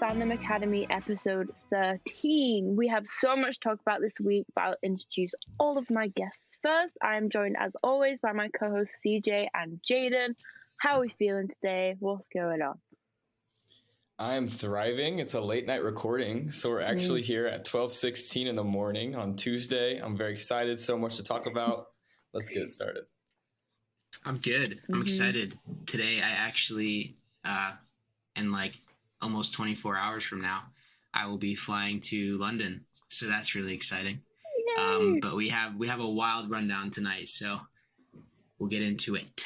Fandom Academy episode 13. We have so much to talk about this week, but I'll introduce all of my guests first. I'm joined as always by my co-hosts CJ and Jaden. How are we feeling today? What's going on? I'm thriving. It's a late night recording, so we're actually here at 12:16 in the morning on Tuesday. I'm very excited. So much to talk about. Let's get it started. I'm good. I'm excited. Today, I actually, in like almost 24 hours from now, I will be flying to London. So that's really exciting. But we have a wild rundown tonight, so we'll get into it.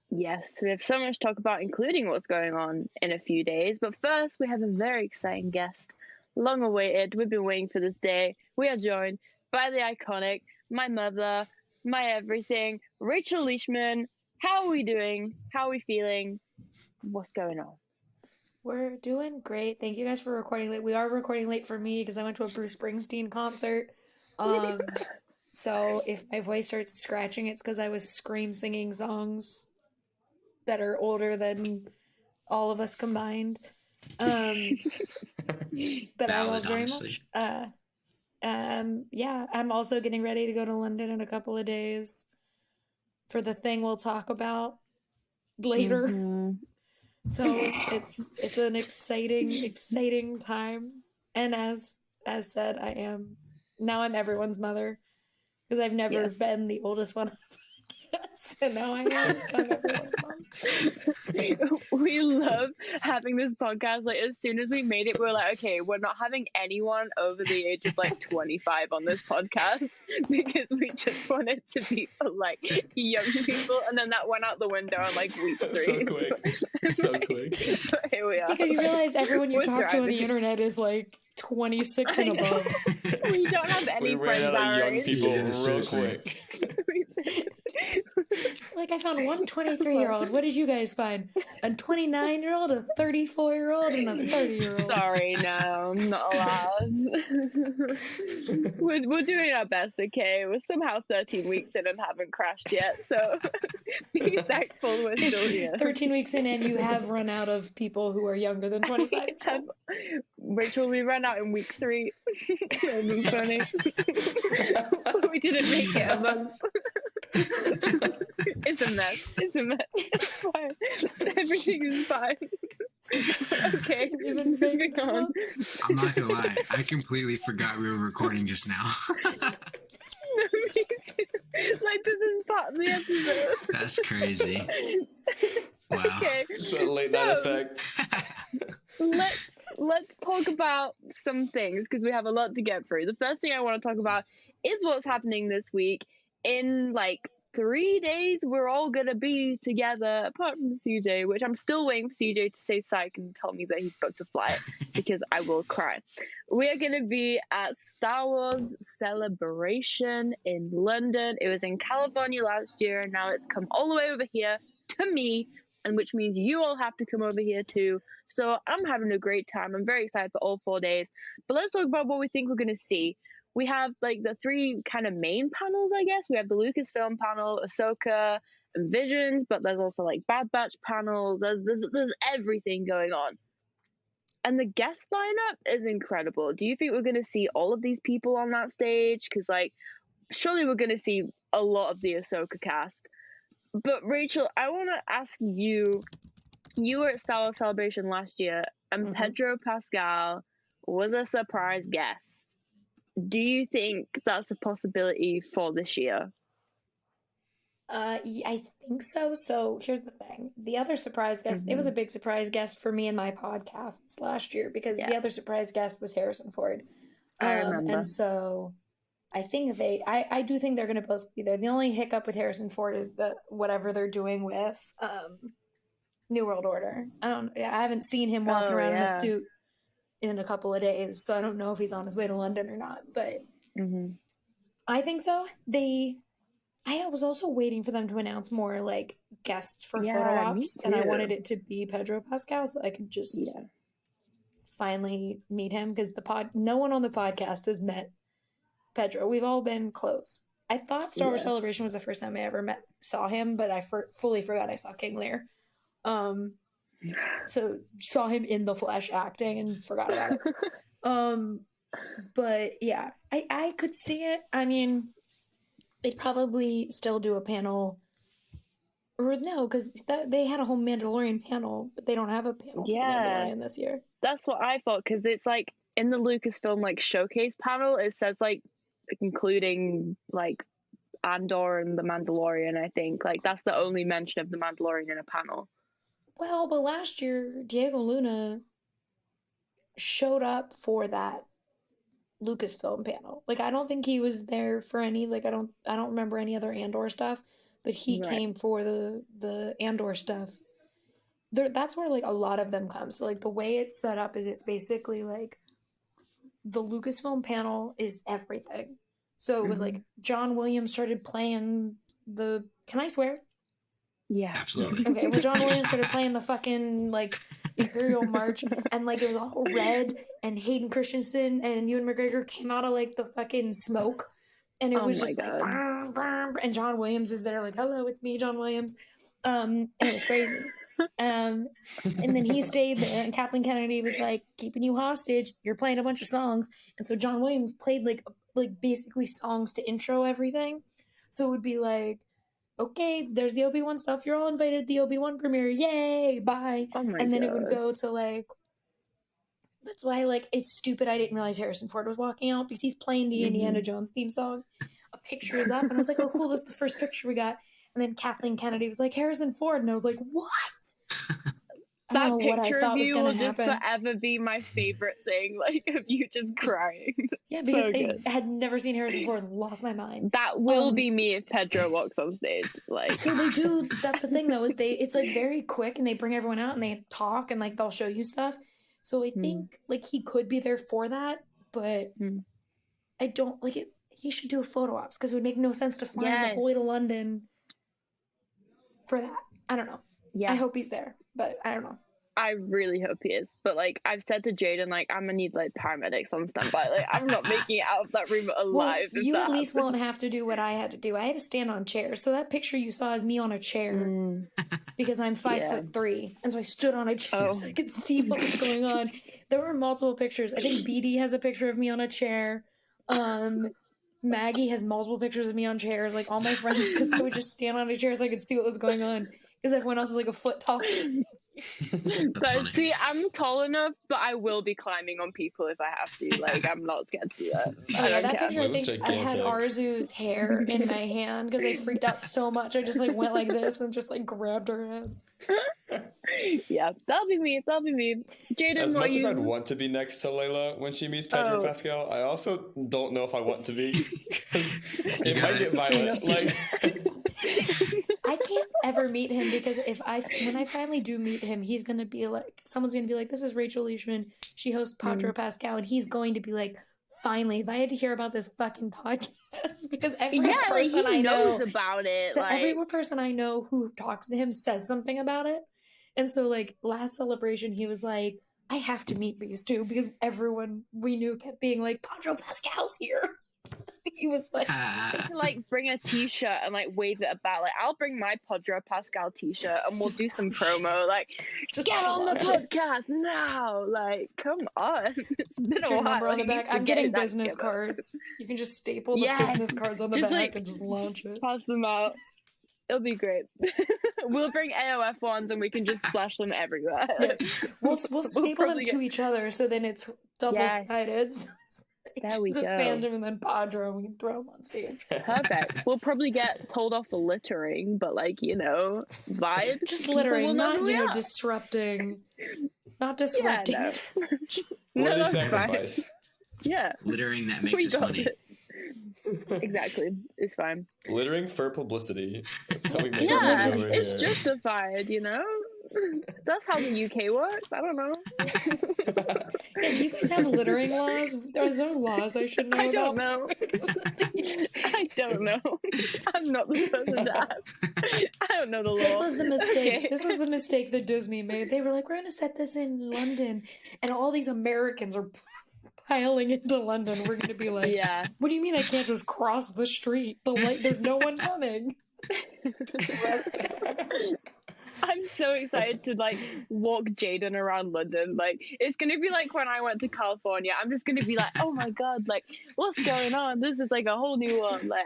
Yes, we have so much to talk about, including what's going on in a few days. But first, we have a very exciting guest, long awaited. We've been waiting for this day. We are joined by the iconic, my mother, my everything, Rachel Leishman. How are we doing? How are we feeling? What's going on? We're doing great. Thank you guys for recording late. We are recording late for me because I went to a Bruce Springsteen concert. So if my voice starts scratching, it's because I was scream singing songs that are older than all of us combined. But I love very much. Yeah, I'm also getting ready to go to London in a couple of days for the thing we'll talk about later. So it's an exciting time. And as said, I'm everyone's mother because I've never been the oldest one. And now I am, so I'm everyone's mom. We love having this podcast. Like, as soon as we made it, we were like, okay, we're not having anyone over the age of like 25 on this podcast because we just wanted to be for like young people, and then that went out the window on like week 3. So quick. So quick. So here we are. Because you realize everyone you talk to on the internet is like 26 and above. We don't have any friends our young age. people real quick. Like, I found one 23-year-old. What did you guys find? A 29-year-old, a 34-year-old, and a 30-year-old. Sorry, no, I'm not allowed. We're doing our best, okay? We're somehow 13 weeks in and haven't crashed yet, so be thankful we're still here. 13 weeks in and you have run out of people who are younger than 25. Rachel, we ran out in week 3. That would be funny. We didn't make it a month. It's a mess. It's fine. Everything is fine. Okay, moving on. I'm not gonna lie, I completely forgot we were recording just now. Like, this is part of the episode. That's crazy. Wow. Okay, It's a late night effect. Let's talk about some things because we have a lot to get through. The first thing I want to talk about is what's happening this week. In like 3 days, we're all gonna be together, apart from CJ, which I'm still waiting for CJ to say psych and tell me that he's booked a flight because I will cry. We are gonna be at Star Wars Celebration in London. It was in California last year, and now it's come all the way over here to me, and which means you all have to come over here too. So I'm having a great time. I'm very excited for all 4 days. But let's talk about what we think we're gonna see. We have like the 3 kind of main panels, I guess. We have the Lucasfilm panel, Ahsoka, and Visions, but there's also like Bad Batch panels. There's everything going on. And the guest lineup is incredible. Do you think we're going to see all of these people on that stage? Because like, surely we're going to see a lot of the Ahsoka cast. But Rachel, I want to ask you, you were at Star Wars Celebration last year, and Pedro Pascal was a surprise guest. Do you think that's a possibility for this year? I think so. So here's the thing. The other surprise guest, it was a big surprise guest for me and my podcasts last year because the other surprise guest was Harrison Ford. I remember. And so I think I do think they're going to both be there. The only hiccup with Harrison Ford is whatever they're doing with New World Order. I haven't seen him walking around in a suit in a couple of days, so I don't know if he's on his way to London or not, but I think so. I was also waiting for them to announce more like guests for photo ops, and I wanted it to be Pedro Pascal so I could just finally meet him because no one on the podcast has met Pedro. We've all been close. I thought Star Wars Celebration was the first time I ever saw him, but I fully forgot I saw King Lear. So saw him in the flesh acting and forgot about it. But yeah, I could see it. I mean, they'd probably still do a panel. Or no, because they had a whole Mandalorian panel, but they don't have a panel for the Mandalorian this year. That's what I thought, because it's like in the Lucasfilm like showcase panel, it says like including like Andor and the Mandalorian. I think like that's the only mention of the Mandalorian in a panel. Well, but last year Diego Luna showed up for that Lucasfilm panel. Like I don't think he was there for any. Like I don't remember any other Andor stuff. But he came for the Andor stuff. That's where like a lot of them come. So like the way it's set up is it's basically like the Lucasfilm panel is everything. So it was like John Williams started playing the. Can I swear? Yeah, absolutely. Okay, well John Williams started playing the fucking like Imperial March, and like it was all red, and Hayden Christensen and Ewan McGregor came out of like the fucking smoke. And it was just like, brum, brum, and John Williams is there like, hello, it's me, John Williams. And it was crazy. And then he stayed there, and Kathleen Kennedy was like, keeping you hostage. You're playing a bunch of songs. And so John Williams played like basically songs to intro everything. So it would be like, okay, there's the Obi-Wan stuff. You're all invited to the Obi-Wan premiere. Yay, bye. And then it would go to like, that's why, like, it's stupid I didn't realize Harrison Ford was walking out, because he's playing the Indiana Jones theme song. A picture is up, and I was like, oh, cool, this is the first picture we got. And then Kathleen Kennedy was like, Harrison Ford, and I was like, what? That picture of you will just forever be my favorite thing, like, of you just crying. Yeah, because I had never seen Harrison Ford and lost my mind. That will be me if Pedro walks on stage. Like, so they do, that's the thing, though, is it's, like, very quick, and they bring everyone out, and they talk, and, like, they'll show you stuff. So I think, like, he could be there for that, but I don't, like, he should do a photo ops, because it would make no sense to fly the whole way to London for that. I don't know. Yeah. I hope he's there, but I don't know. I really hope he is. But, like, I've said to Jaden, like, I'm gonna need, like, paramedics on standby. Like, I'm not making it out of that room alive. Well, you at least won't have to do what I had to do. I had to stand on chairs. So that picture you saw is me on a chair because I'm 5'3", and so I stood on a chair so I could see what was going on. There were multiple pictures. I think BD has a picture of me on a chair. Maggie has multiple pictures of me on chairs. Like, all my friends, because I would just stand on a chair so I could see what was going on, because everyone else is like a foot tall. But see, I'm tall enough, but I will be climbing on people if I have to. Like, I'm not scared to do that. That picture, I think I had Arzu's hair in my hand because I freaked out so much. I just like went like this and just like grabbed her head. Yeah, that'll be me. Jaden, as much as I'd want to be next to Layla when she meets Pedro Pascal, I also don't know if I want to be. It might get violent. Like, I can't ever meet him because when I finally do meet him, he's gonna be like, someone's gonna be like, this is Rachel Leishman. She hosts Pedro Pascal, and he's going to be like, finally, if I had to hear about this fucking podcast, because every person I know knows about it. Every person I know who talks to him says something about it. And so, like, last celebration, he was like, I have to meet these two, because everyone we knew kept being like, Pedro Pascal's here. He was like, bring a t-shirt and like wave it about. Like, I'll bring my Pedro Pascal t-shirt and we'll do some promo. Like, just get on the podcast now. Like, come on. It's been a while. On the back. I'm getting business cards. You can just staple the business cards on the back, like, and just launch it. Pass them out. It'll be great. We'll bring AOF ones and we can just flash them everywhere. Yeah. We'll staple them to each other, so then it's double-sided. There we go. Fandom and then Pedro, and we can throw them on stage. Perfect. We'll probably get told off for littering, but like, vibe. Just littering, not disrupting. Not disrupting. Yeah, no. Sacrifice. Yeah. Littering that makes us money. Exactly. It's fine. Littering for publicity. That's how we make it's justified, That's how the UK works. I don't know. Yeah, do you guys have littering laws? There's no laws I should know about. I don't know. I'm not the person to ask. I don't know the law. This was the mistake. Okay. This was the mistake that Disney made. They were like, we're going to set this in London. And all these Americans are piling into London. We're going to be like, what do you mean I can't just cross the street? There's no one coming. I'm so excited to like walk Jaden around London. Like it's gonna be like when I went to California. I'm just gonna be like, oh my god, like what's going on? This is like a whole new world. Like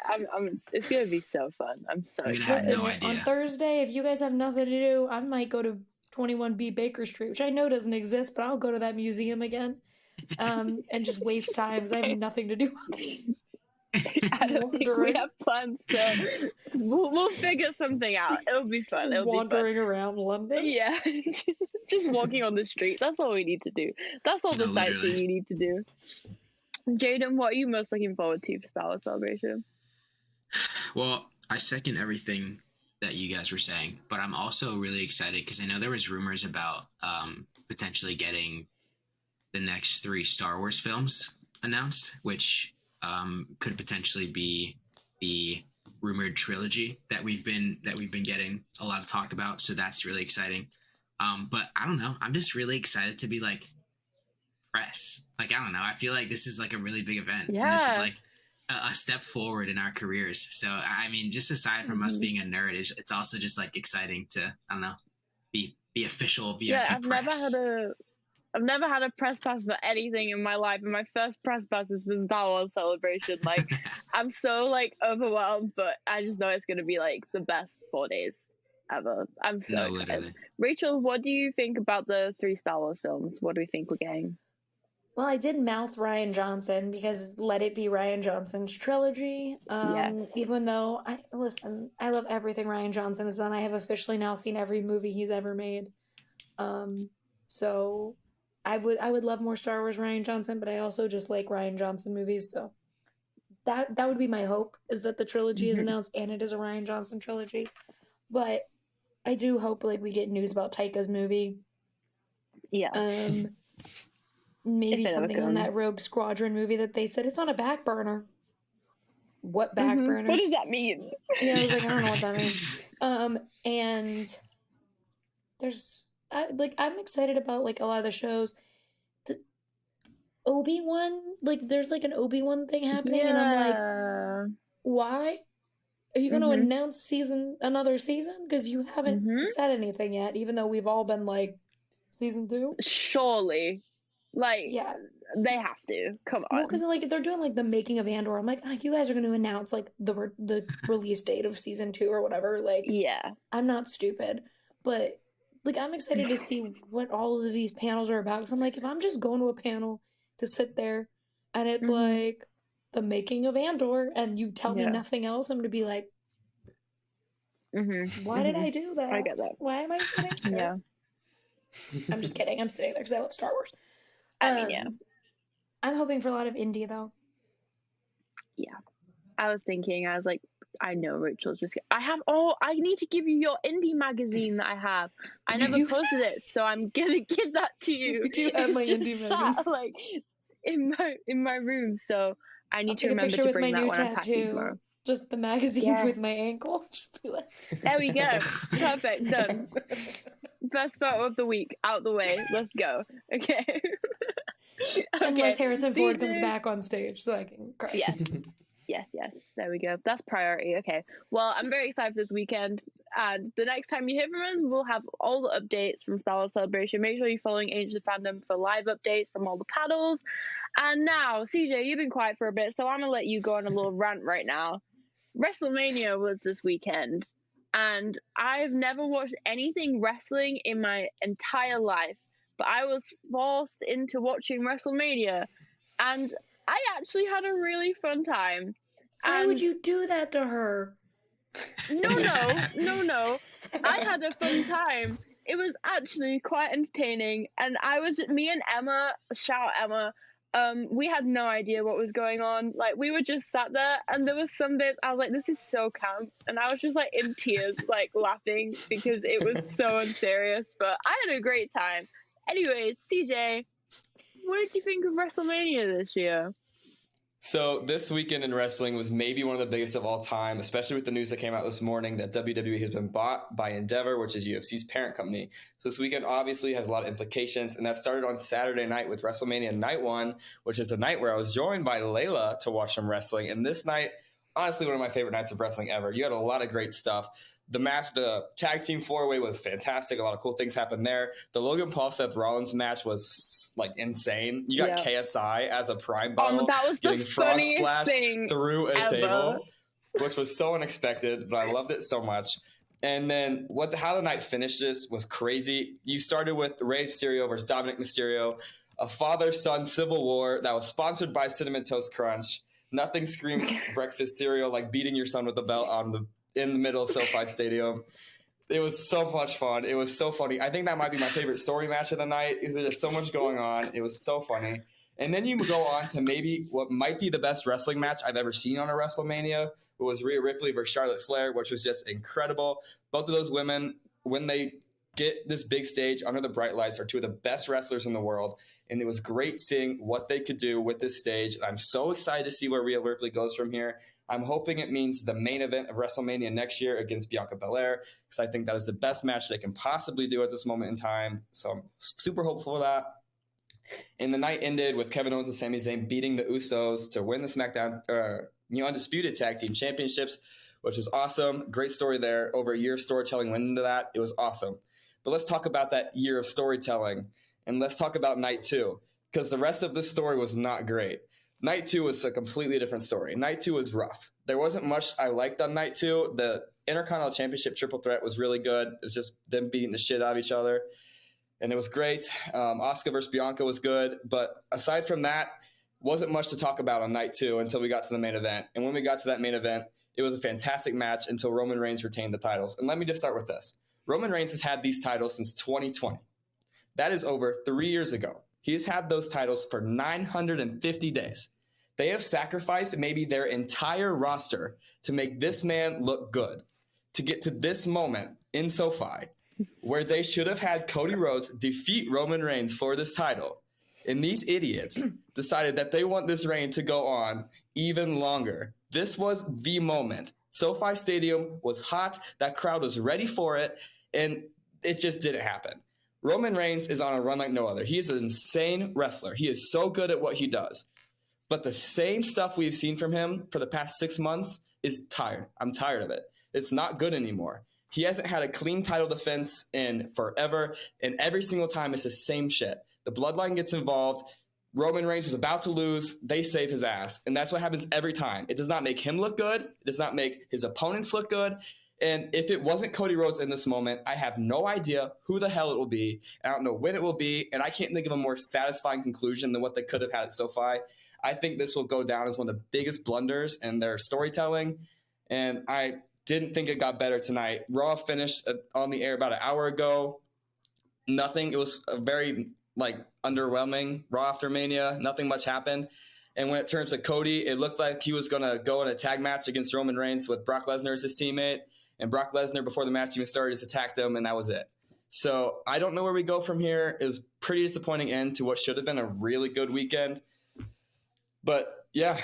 it's gonna be so fun. I'm so I'm gonna excited. have no Listen, on idea. Thursday, if you guys have nothing to do, I might go to 21B Baker Street, which I know doesn't exist, but I'll go to that museum again, and just waste time because I have nothing to do. I don't think we have plans, so we'll figure something out. It'll be fun. Just It'll wandering be fun. around London. Yeah, just walking on the street. That's all we need to do. That's all the No, sightseeing literally. we need to do. Jaden, what are you most looking forward to for Star Wars Celebration? Well, I second everything that you guys were saying, but I'm also really excited because I know there was rumors about potentially getting the next 3 Star Wars films announced, which could potentially be the rumored trilogy that we've been getting a lot of talk about. So that's really exciting. But I don't know. I'm just really excited to be like press. Like, I don't know. I feel like this is like a really big event. Yeah. And this is like a step forward in our careers. So, I mean, just aside from us being a nerd, it's also just like exciting to, I don't know, be official VIP Yeah, press. I've never had a press pass for anything in my life, and my first press pass is for Star Wars Celebration. Like, I'm so like overwhelmed, but I just know it's gonna be like the best 4 days ever. I'm so excited. Literally. Rachel, what do you think about the 3 Star Wars films? What do we think we're getting? Well, I did mouth Ryan Johnson because let it be Ryan Johnson's trilogy. Yes. Even though I love everything Ryan Johnson has done. I have officially now seen every movie he's ever made. So I would love more Star Wars Ryan Johnson, but I also just like Ryan Johnson movies. So that would be my hope, is that the trilogy is announced and it is a Ryan Johnson trilogy. But I do hope like we get news about Taika's movie. Yeah. Maybe If it ever something on comes. that Rogue Squadron movie that they said it's on a back burner. What back burner? What does that mean? Yeah, I was like, I don't know what that means. And there's I'm excited about like a lot of the shows. The Obi-Wan, like there's like an Obi-Wan thing happening, and I'm like, why? Are you going to announce another season? Because you haven't said anything yet, even though we've all been like, season 2? Surely. Like, Yeah. they have to. Come on. Well, because like they're doing like the making of Andor. I'm like, you guys are going to announce like the release date of season 2 or whatever. Like, yeah. I'm not stupid, but like I'm excited to see what all of these panels are about. Because I'm like, if I'm just going to a panel to sit there and it's like the making of Andor, and you tell me nothing else, I'm going to be like, why did I do that? I get that. Why am I sitting there? Yeah. I'm just kidding. I'm sitting there because I love Star Wars. I mean, yeah. I'm hoping for a lot of indie though. Yeah. I was like, I know Rachel's just. I need to give you your indie magazine that I have. I never posted it, so I'm gonna give that to you. You do have my indie sat, magazine. like in my room, so I need to Take a remember picture to with bring my that new when I'm packing tattoo. tomorrow. Just the magazines Yes. with my ankle. Just be like, There we go. Perfect. Done. Best photo of the week out the way. Let's go. Okay. Unless Harrison Ford comes CJ. back on stage, so I can cry. Yes. Yes. There we go. That's priority. Okay. Well, I'm very excited for this weekend. And the next time you hear from us, we'll have all the updates from Star Wars Celebration. Make sure you're following Agents of Fandom for live updates from all the panels. And now, CJ, you've been quiet for a bit, so I'm going to let you go on a little rant right now. WrestleMania was this weekend, and I've never watched anything wrestling in my entire life, but I was forced into watching WrestleMania, and I actually had a really fun time. Why would you do that to her? No. I had a fun time. It was actually quite entertaining, and me and Emma, shout out Emma, we had no idea what was going on. Like, we were just sat there, and there was some bits I was like, this is so camp, and I was just like in tears, like laughing because it was so unserious, but I had a great time. Anyways, CJ, what did you think of WrestleMania this year? So this weekend in wrestling was maybe one of the biggest of all time, especially with the news that came out this morning that WWE has been bought by Endeavor, which is UFC's parent company. So this weekend obviously has a lot of implications, and that started on Saturday night with WrestleMania Night 1, which is a night where I was joined by Layla to watch some wrestling. And this night honestly one of my favorite nights of wrestling ever. You had a lot of great stuff. The match, the tag team 4-way was fantastic. A lot of cool things happened there. The Logan Paul Seth Rollins match was like insane. You got KSI as a prime bottle that was getting the frog funniest splash thing through a ever. table, which was so unexpected, but I loved it so much. And then how the night finished this was crazy. You started with Rey Mysterio versus Dominic Mysterio, a father-son civil war that was sponsored by Cinnamon Toast Crunch. Nothing screams breakfast cereal like beating your son with a belt in the middle of SoFi Stadium. It was so much fun. It was so funny. I think that might be my favorite story match of the night. There's just so much going on. It was so funny. And then you go on to maybe what might be the best wrestling match I've ever seen on a WrestleMania. It was Rhea Ripley versus Charlotte Flair, which was just incredible. Both of those women, when they get this big stage under the bright lights, are two of the best wrestlers in the world. And it was great seeing what they could do with this stage. I'm so excited to see where Rhea Ripley goes from here. I'm hoping it means the main event of WrestleMania next year against Bianca Belair, because I think that is the best match they can possibly do at this moment in time. So I'm super hopeful for that. And the night ended with Kevin Owens and Sami Zayn beating the Usos to win the SmackDown Undisputed Tag Team Championships, which was awesome. Great story there. Over a year of storytelling went into that. It was awesome. But let's talk about that year of storytelling, and let's talk about night 2, because the rest of the story was not great. Night 2 was a completely different story. Night 2 was rough. There wasn't much I liked on night 2. The Intercontinental Championship triple threat was really good. It was just them beating the shit out of each other, and it was great. Asuka versus Bianca was good, but aside from that, wasn't much to talk about on night 2 until we got to the main event. And when we got to that main event, it was a fantastic match until Roman Reigns retained the titles. And let me just start with this. Roman Reigns has had these titles since 2020. That is over 3 years ago. He has had those titles for 950 days. They have sacrificed maybe their entire roster to make this man look good, to get to this moment in SoFi, where they should have had Cody Rhodes defeat Roman Reigns for this title. And these idiots decided that they want this reign to go on even longer. This was the moment. SoFi Stadium was hot. That crowd was ready for it, and it just didn't happen. Roman Reigns is on a run like no other. He is an insane wrestler. He is so good at what he does. But the same stuff we've seen from him for the past 6 months is tired. I'm tired of it. It's not good anymore. He hasn't had a clean title defense in forever, and every single time it's the same shit. The bloodline gets involved. Roman Reigns was about to lose. They save his ass. And that's what happens every time. It does not make him look good. It does not make his opponents look good. And if it wasn't Cody Rhodes in this moment, I have no idea who the hell it will be. I don't know when it will be. And I can't think of a more satisfying conclusion than what they could have had at SoFi. I think this will go down as one of the biggest blunders in their storytelling. And I didn't think it got better tonight. Raw finished on the air about an hour ago. Nothing. It was a very underwhelming Raw after Mania. Nothing much happened. And when it turns to Cody, it looked like he was going to go in a tag match against Roman Reigns with Brock Lesnar as his teammate. And Brock Lesnar, before the match even started, just attacked him, and that was it. So I don't know where we go from here. It was pretty disappointing end to what should have been a really good weekend. But yeah,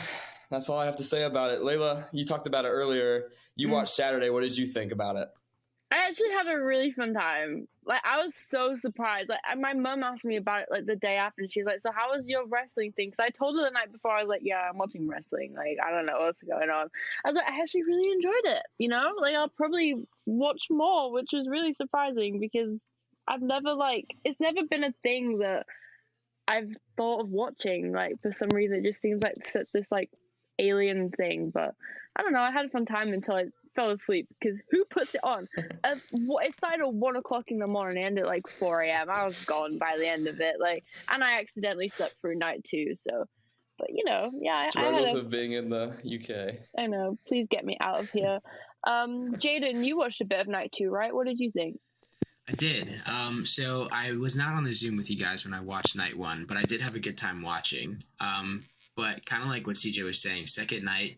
that's all I have to say about it. Layla, you talked about it earlier. You watched Saturday. What did you think about it? I actually had a really fun time. I was so surprised. My mom asked me about it the day after, and she's like, "So how was your wrestling thing?" Because I told her the night before, I was like, "Yeah, I'm watching wrestling. I don't know what's going on." I was like, "I actually really enjoyed it. I'll probably watch more," which was really surprising because I've never it's never been a thing that I've thought of watching. For some reason, it just seems like such this alien thing. But I don't know. I had a fun time until I fell asleep, because who puts it on? It started at 1 o'clock in the morning, ended at 4 a.m. I was gone by the end of it. And I accidentally slept through night 2. So, but yeah, struggles of being in the UK. I know. Please get me out of here. Jaden, you watched a bit of night 2, right? What did you think? I did. So I was not on the Zoom with you guys when I watched night 1, but I did have a good time watching. But kind of like what CJ was saying, second night,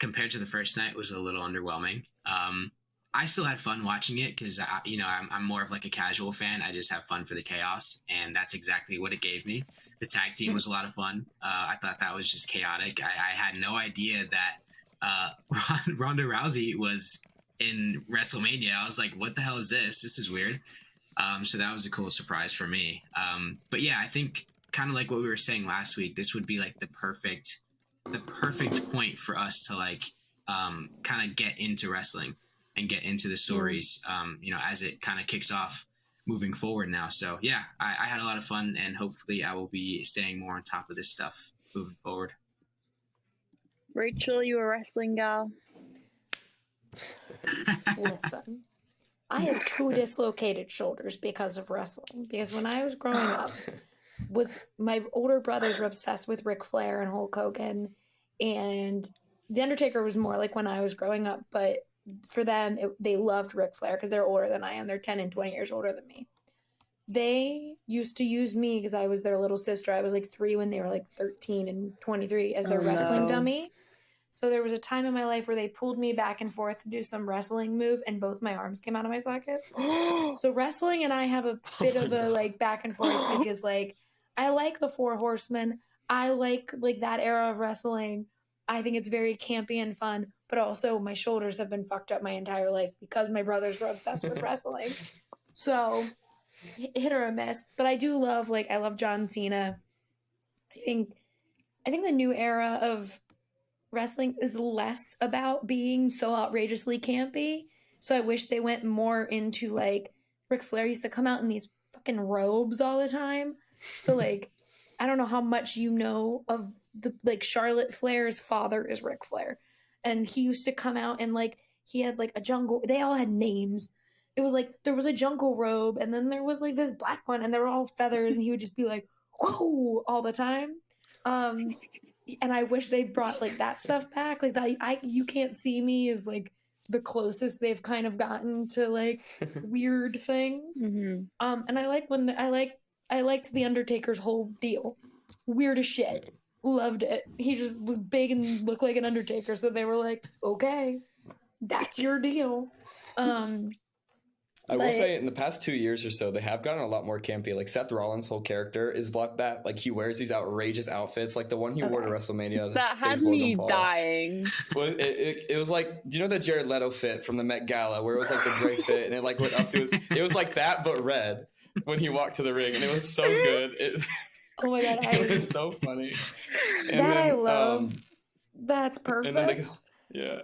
compared to the first night, was a little underwhelming. I still had fun watching it because I'm more of a casual fan. I just have fun for the chaos, and that's exactly what it gave me. The tag team was a lot of fun. I thought that was just chaotic. I had no idea that Ronda Rousey was in WrestleMania. I was like, what the hell is this? This is weird. So that was a cool surprise for me. But yeah, I think kind of like what we were saying last week, this would be the perfect point for us to kind of get into wrestling and get into the stories, as it kind of kicks off moving forward now. So yeah, I had a lot of fun, and hopefully I will be staying more on top of this stuff moving forward. Rachel, you a wrestling gal? Listen, I have 2 dislocated shoulders because of wrestling. Because when I was growing up, my older brothers were obsessed with Ric Flair and Hulk Hogan, and The Undertaker was more like when I was growing up, but for them, they loved Ric Flair because they're older than I am. They're 10 and 20 years older than me. They used to use me because I was their little sister. I was like 3 when they were like 13 and 23 as their wrestling dummy. So there was a time in my life where they pulled me back and forth to do some wrestling move, and both my arms came out of my sockets. So wrestling and I have a bit of a like back and forth because like I like the 4 Horsemen. I like that era of wrestling. I think it's very campy and fun, but also my shoulders have been fucked up my entire life because my brothers were obsessed with wrestling. So hit or a miss, but I do love I love John Cena. I think the new era of wrestling is less about being so outrageously campy. So I wish they went more into Ric Flair used to come out in these fucking robes all the time. So I don't know how much you know of the Charlotte Flair's father is Ric Flair, and he used to come out and he had a jungle. They all had names. It was there was a jungle robe, and then there was this black one, and they were all feathers, and he would just be like, "Whoa!" all the time. And I wish they brought that stuff back. That You Can't See Me is the closest they've kind of gotten to weird things. Mm-hmm. And I liked The Undertaker's whole deal. Weird as shit. Loved it. He just was big and looked like an Undertaker, so they were like, okay, that's your deal. I will say in the past 2 years or so, they have gotten a lot more campy. Seth Rollins' whole character is like that. He wears these outrageous outfits, the one he wore to WrestleMania. That had me dying. Well, it was do you know the Jared Leto fit from the Met Gala where it was the gray fit and it went up to his, it was like that but red when he walked to the ring, and it was so good. Oh my god, it was so funny. And that I love. That's perfect. And then yeah.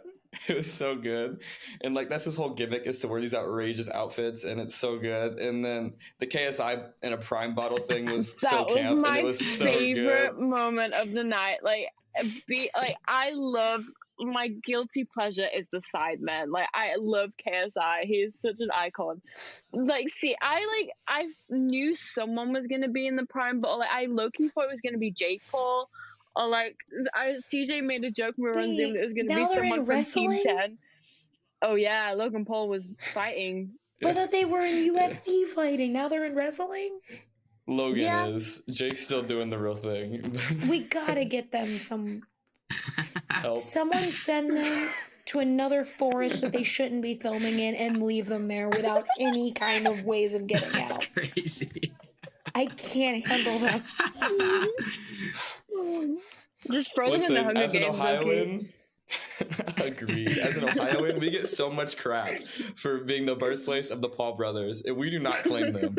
It was so good. And that's his whole gimmick is to wear these outrageous outfits, and it's so good. And then the KSI in a Prime bottle thing was so camp, and it was so good. That was my favorite moment of the night. I love, my guilty pleasure is the Sidemen. I love KSI. He is such an icon. I knew someone was gonna be in the Prime bottle. I low-key thought it was gonna be Jake Paul. Or CJ made a joke when we were on Zoom that it was going to be someone from Team 10. Oh yeah, Logan Paul was fighting. But I thought they were in UFC fighting. Now they're in wrestling? Logan is. Jake's still doing the real thing. We gotta get them some help. Someone send them to another forest that they shouldn't be filming in and leave them there without any kind of ways of getting out. That's crazy. I can't handle that. Just throw them in the Hunger as Games. An Ohioan, agreed. As an Ohioan, we get so much crap for being the birthplace of the Paul brothers, and we do not claim them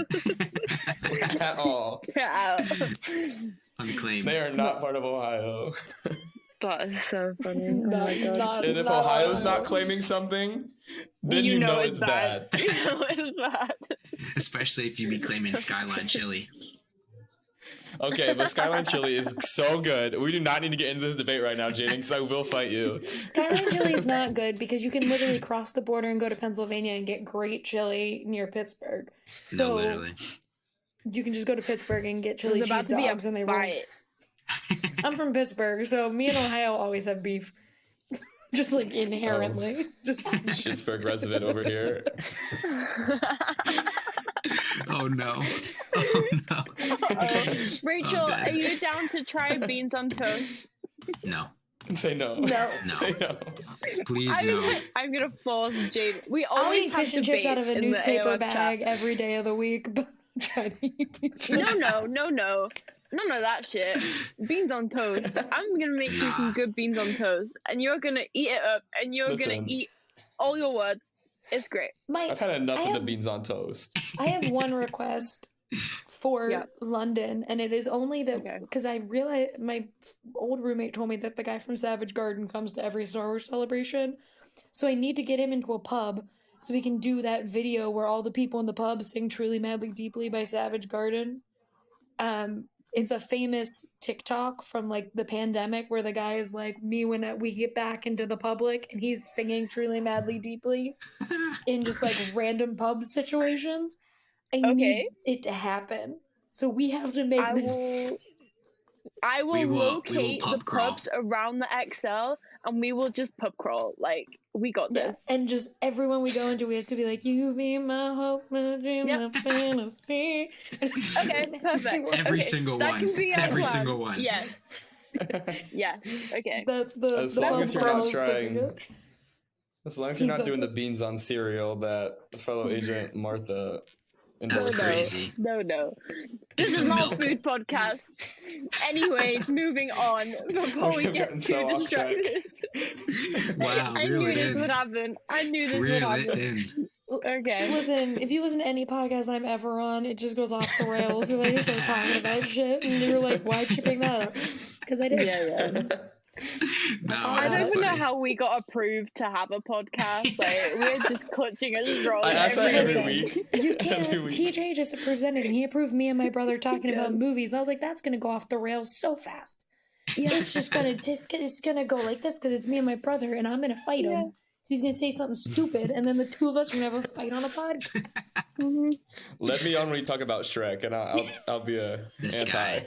at all. Yeah. Unclaimed. They are not part of Ohio. That is so funny. Oh my God. And if Ohio's not claiming something, then you know it's bad. You know it's bad. Especially if you be claiming Skyline Chili. Okay, but Skyline Chili is so good. We do not need to get into this debate right now, Jaden, because I will fight you. Skyline Chili is not good because you can literally cross the border and go to Pennsylvania and get great chili near Pittsburgh. So No, literally. You can just go to Pittsburgh and get chili There's about cheese to be a dogs and they fight. I'm from Pittsburgh, so me and Ohio always have beef. Just inherently. Just Pittsburgh resident over here. Oh no. Oh no. Rachel, are you down to try beans on toast? No. Say no. No. Say no. Please no. I'm gonna force Jade. We I'll always eat have fish and chips out of a debates in the newspaper AOF bag chat. every day of the week, but I'm trying to eat beans. No. None of that shit. Beans on toast. I'm gonna make you some good beans on toast, and you're gonna eat it up, and you're gonna eat all your words. It's great. I've had enough of the beans on toast. I have one request. for London, and it is only that because I realized my old roommate told me that the guy from Savage Garden comes to every Star Wars celebration, so I need to get him into a pub so we can do that video where all the people in the pub sing "Truly Madly Deeply" by Savage Garden. It's a famous TikTok from like the pandemic where the guy is like, me when we get back into the public, and he's singing "Truly Madly Deeply" in just like random pub situations. I need it to happen. So we have to make this. I will locate the pubs around the XL, and we will just pub crawl. Like, we got this. And just everyone we go into, we have to be like, you be my hope, my dream, my fantasy. Okay, perfect. Every single one. Every single one. Yes. Yes. Okay. That's the as long as you're not trying. As long as you're not doing the beans on cereal that fellow agent Martha. That's crazy. No. This is not a food podcast. Anyways, moving on before we get too distracted. Wow, I knew this would happen. Would happen. Okay. Listen, if you listen to any podcast I'm ever on, it just goes off the rails. And they just start talking about shit, and you're like, why are you picking that up? Because I did. Yeah. I don't even know how we got approved to have a podcast. Like, we're just clutching a straw every week. You can't. TJ just approves anything. He approved me and my brother talking about movies. And I was like, that's gonna go off the rails so fast. Yeah, it's just gonna go like this because it's me and my brother, and I'm gonna fight him. He's gonna say something stupid, and then the two of us are gonna have a fight on a podcast. Let me on when you talk about Shrek, and I'll be this anti. Guy.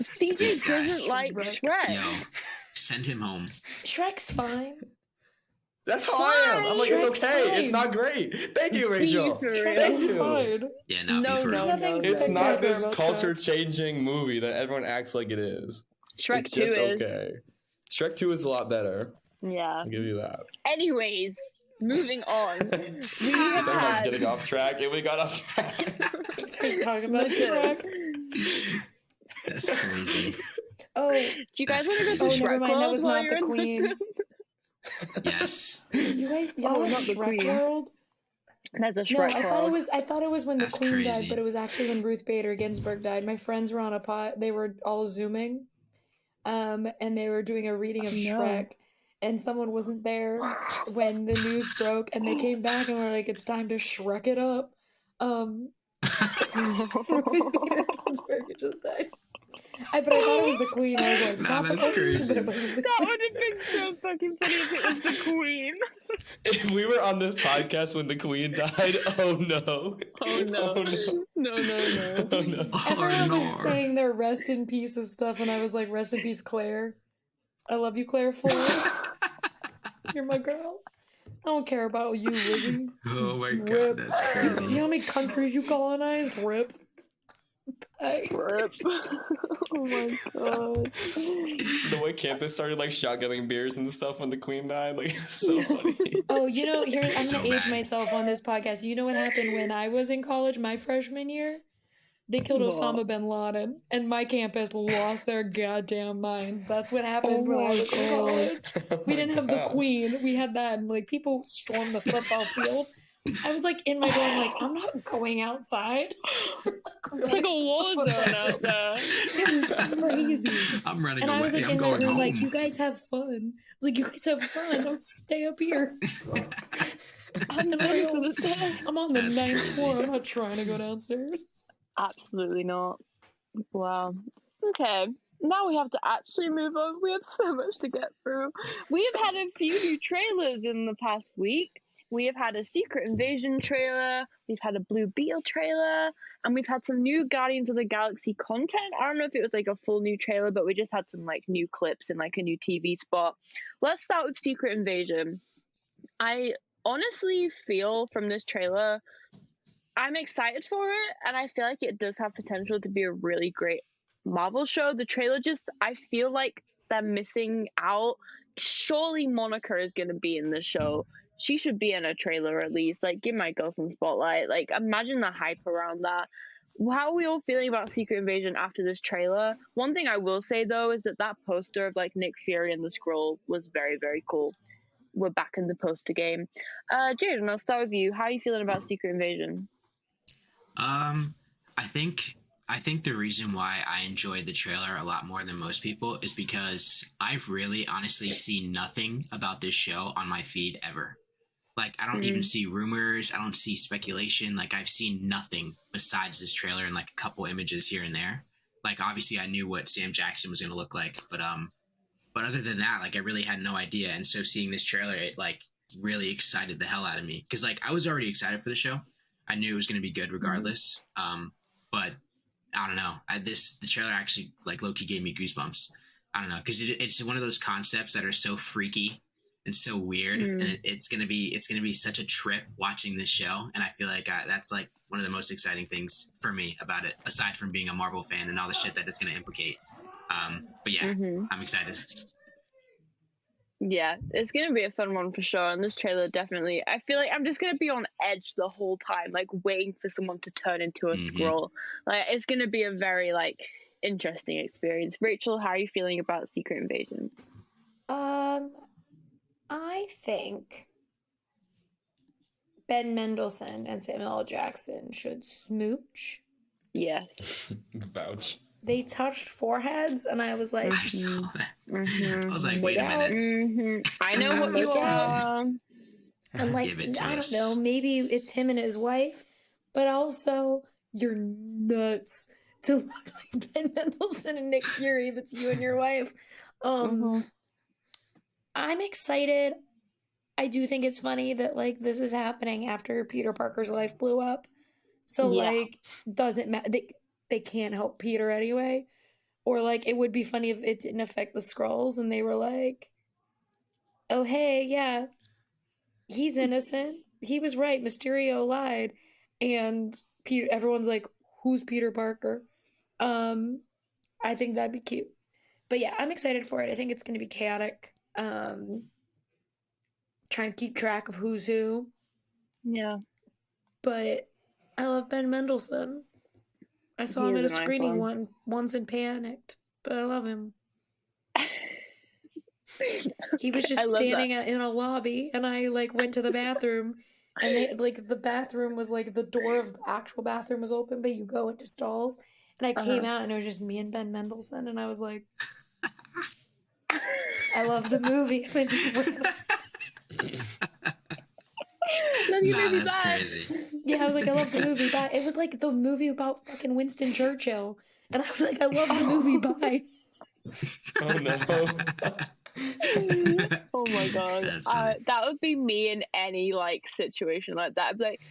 CJ doesn't like Shrek. Yo, send him home. Shrek's fine. That's how I am. I'm like, Shrek's it's okay. fine. It's not great. Thank you, Rachel. Thank you. Fine. Yeah, no. It's not this culture-changing movie that everyone acts like it is. Shrek 2 is. Okay. Shrek 2 is a lot better. Yeah. I'll give you that. Anyways, moving on. We have had... getting off track, and we got off track. Let's talk about Shrek. That's crazy. Oh, do you guys want to go to Shrek? Never mind. That was not the Queen. Yes. Y'all not the Shrek World? That's a Shrek World. I thought it was when the Queen died, but it was actually when Ruth Bader Ginsburg died. My friends were on a pot. They were all Zooming, and they were doing a reading of Shrek. And someone wasn't there when the news broke, and they came back and were like, "It's time to Shrek it up." Ruth Bader Ginsburg just died. But I thought it was the Queen. I was like, nah, that's crazy. That would have been so fucking funny if it was the Queen. If we were on this podcast when the Queen died, oh no. Oh no. Oh, no. No. Oh, no. Everyone was saying their rest in peace and stuff, and I was like, rest in peace, Claire. I love you, Claire Ford. You're my girl. I don't care about you, Lizzie. Oh my god, Rip. that's crazy. You know how many countries you colonized? Rip. Rip. Oh my god. The way campus started like shotgunning beers and stuff when the Queen died, like it's so funny. Oh, you know, here I'm gonna age myself on this podcast. You know what happened when I was in college, my freshman year? They killed Osama bin Laden, and my campus lost their goddamn minds. That's what happened when I was in college. We didn't have the Queen. We had that, and like people stormed the football field. I was like in my dorm, like I'm not going outside. It's like a war zone out there. It was crazy. I'm running and away. I was like I'm in my going room, home. like you guys have fun. I was like, you guys have fun. I'll stay up here. I'm on the That's 9th crazy. floor. I'm not trying to go downstairs. Absolutely not. Wow. Okay. Now we have to actually move on. We have so much to get through. We have had a few new trailers in the past week. We have had a Secret Invasion trailer, we've had a Blue Beetle trailer, and we've had some new Guardians of the Galaxy content. I don't know if it was like a full new trailer, but we just had some like new clips and like a new TV spot. Let's start with Secret Invasion. I honestly feel from this trailer, I'm excited for it, and I feel like it does have potential to be a really great Marvel show. The trailer just, I feel like they're missing out. Surely Monica is going to be in the show. She should be in a trailer at least. Like, give my girl some spotlight. Like, imagine the hype around that. How are we all feeling about Secret Invasion after this trailer? One thing I will say, though, is that poster of, like, Nick Fury and the Skrull was very, very cool. We're back in the poster game. Jaden, I'll start with you. How are you feeling about Secret Invasion? I think the reason why I enjoyed the trailer a lot more than most people is because I've really honestly seen nothing about this show on my feed ever. Like, I don't even see rumors. I don't see speculation. Like, I've seen nothing besides this trailer and like a couple images here and there. Like, obviously I knew what Sam Jackson was going to look like, but other than that, like, I really had no idea. And so seeing this trailer, it like really excited the hell out of me. Cause like, I was already excited for the show. I knew it was going to be good regardless. But I don't know. The trailer actually like low-key gave me goosebumps. I don't know, because it's one of those concepts that are so freaky and so weird, and it's gonna be such a trip watching this show. And I feel like that's like one of the most exciting things for me about it, aside from being a Marvel fan and all the shit that it's gonna implicate. But yeah, I'm excited. Yeah, it's gonna be a fun one for sure. And this trailer definitely, I feel like I'm just gonna be on edge the whole time, like waiting for someone to turn into a scroll. Like, it's gonna be a very like interesting experience. Rachel, how are you feeling about Secret Invasion? I think Ben Mendelsohn and Samuel L. Jackson should smooch. Yes. Vouch. They touched foreheads, and I was like, I saw that. I was like, wait a minute. I know what you are. I'm like, I don't know, maybe it's him and his wife, but also you're nuts to look like Ben Mendelsohn and Nick Fury if it's you and your wife. I'm excited. I do think it's funny that like this is happening after Peter Parker's life blew up. So like, doesn't matter. They can't help Peter anyway. Or like, it would be funny if it didn't affect the Skrulls and they were like, oh hey, yeah, he's innocent. He was right. Mysterio lied. And everyone's like, who's Peter Parker? I think that'd be cute. But yeah, I'm excited for it. I think it's going to be chaotic. Trying to keep track of who's who. Yeah. But I love Ben Mendelsohn. I saw him at a screening once and panicked, but I love him. He was just standing in a lobby, and I like went to the bathroom, and they like the bathroom was like the door of the actual bathroom was open, but you go into stalls, and I came out and it was just me and Ben Mendelsohn, and I was like, I love the movie. That's crazy. Yeah, I was like, I love the movie. Bye. It was like the movie about fucking Winston Churchill, and I was like, I love the movie. Bye. Oh no. Oh my god. That would be me in any like situation like that. I'd be like,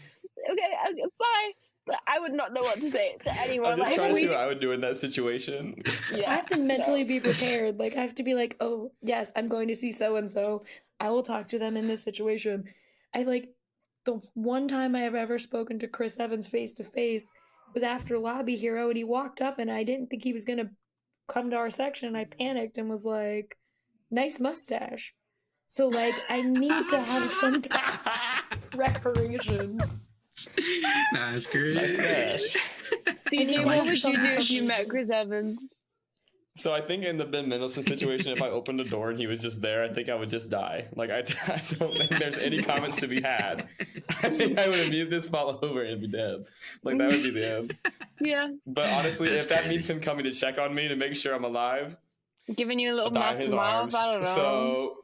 okay, bye. But I would not know what to say to anyone. I'm just like, trying to see what I would do in that situation. Yeah. I have to mentally be prepared. Like, I have to be like, oh, yes, I'm going to see so-and-so. I will talk to them in this situation. The one time I have ever spoken to Chris Evans face-to-face was after Lobby Hero, and he walked up, and I didn't think he was going to come to our section, and I panicked and was like, nice mustache. So, like, I need to have some preparation. That's great. Mustache. CJ, what would you do if you met Chris Evans? So I think in the Ben Mendelsohn situation, if I opened the door and he was just there, I think I would just die. Like, I don't think there's any comments to be had. I think I would immediately just fall over and be dead. Like, that would be the end. Yeah. But honestly, if that means him coming to check on me to make sure I'm alive, giving you a little die in his arms. I don't know.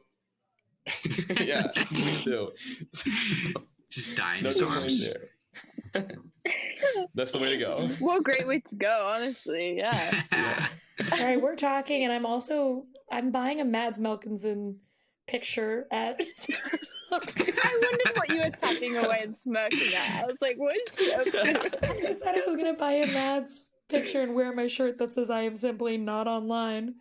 So, yeah, please do. Just die in his arms. That's the way to go. What a great way to go, honestly. Yeah. All right, we're talking, and I'm buying a Mads Melkinson picture at. I wondered what you were tapping away and smirking at. I was like, what is she up to? I just said I was gonna buy a Mads picture and wear my shirt that says I am simply not online.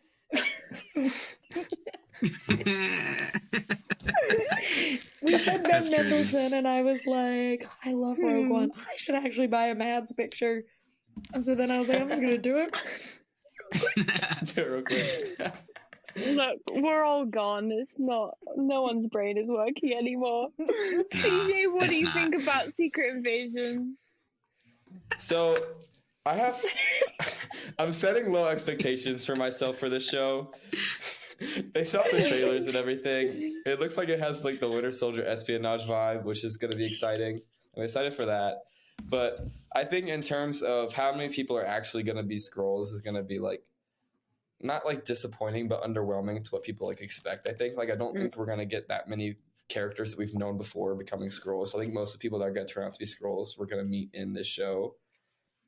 We said Ben Mendelsohn, and I was like, I love Rogue One. I should actually buy a Mads picture. And so then I was like, I'm just gonna do it. Do it real quick. Look, we're all gone. It's not. No one's brain is working anymore. CJ, what do you think about Secret Invasion? So, I'm setting low expectations for myself for this show. Based off the trailers and everything, it looks like it has like the Winter Soldier espionage vibe, which is going to be exciting. I'm excited for that. But I think in terms of how many people are actually going to be Skrulls is going to be like not like disappointing, but underwhelming to what people like expect. I think I don't think we're going to get that many characters that we've known before becoming Skrulls. So I think most of the people that are going to turn out to be Skrulls we're going to meet in this show.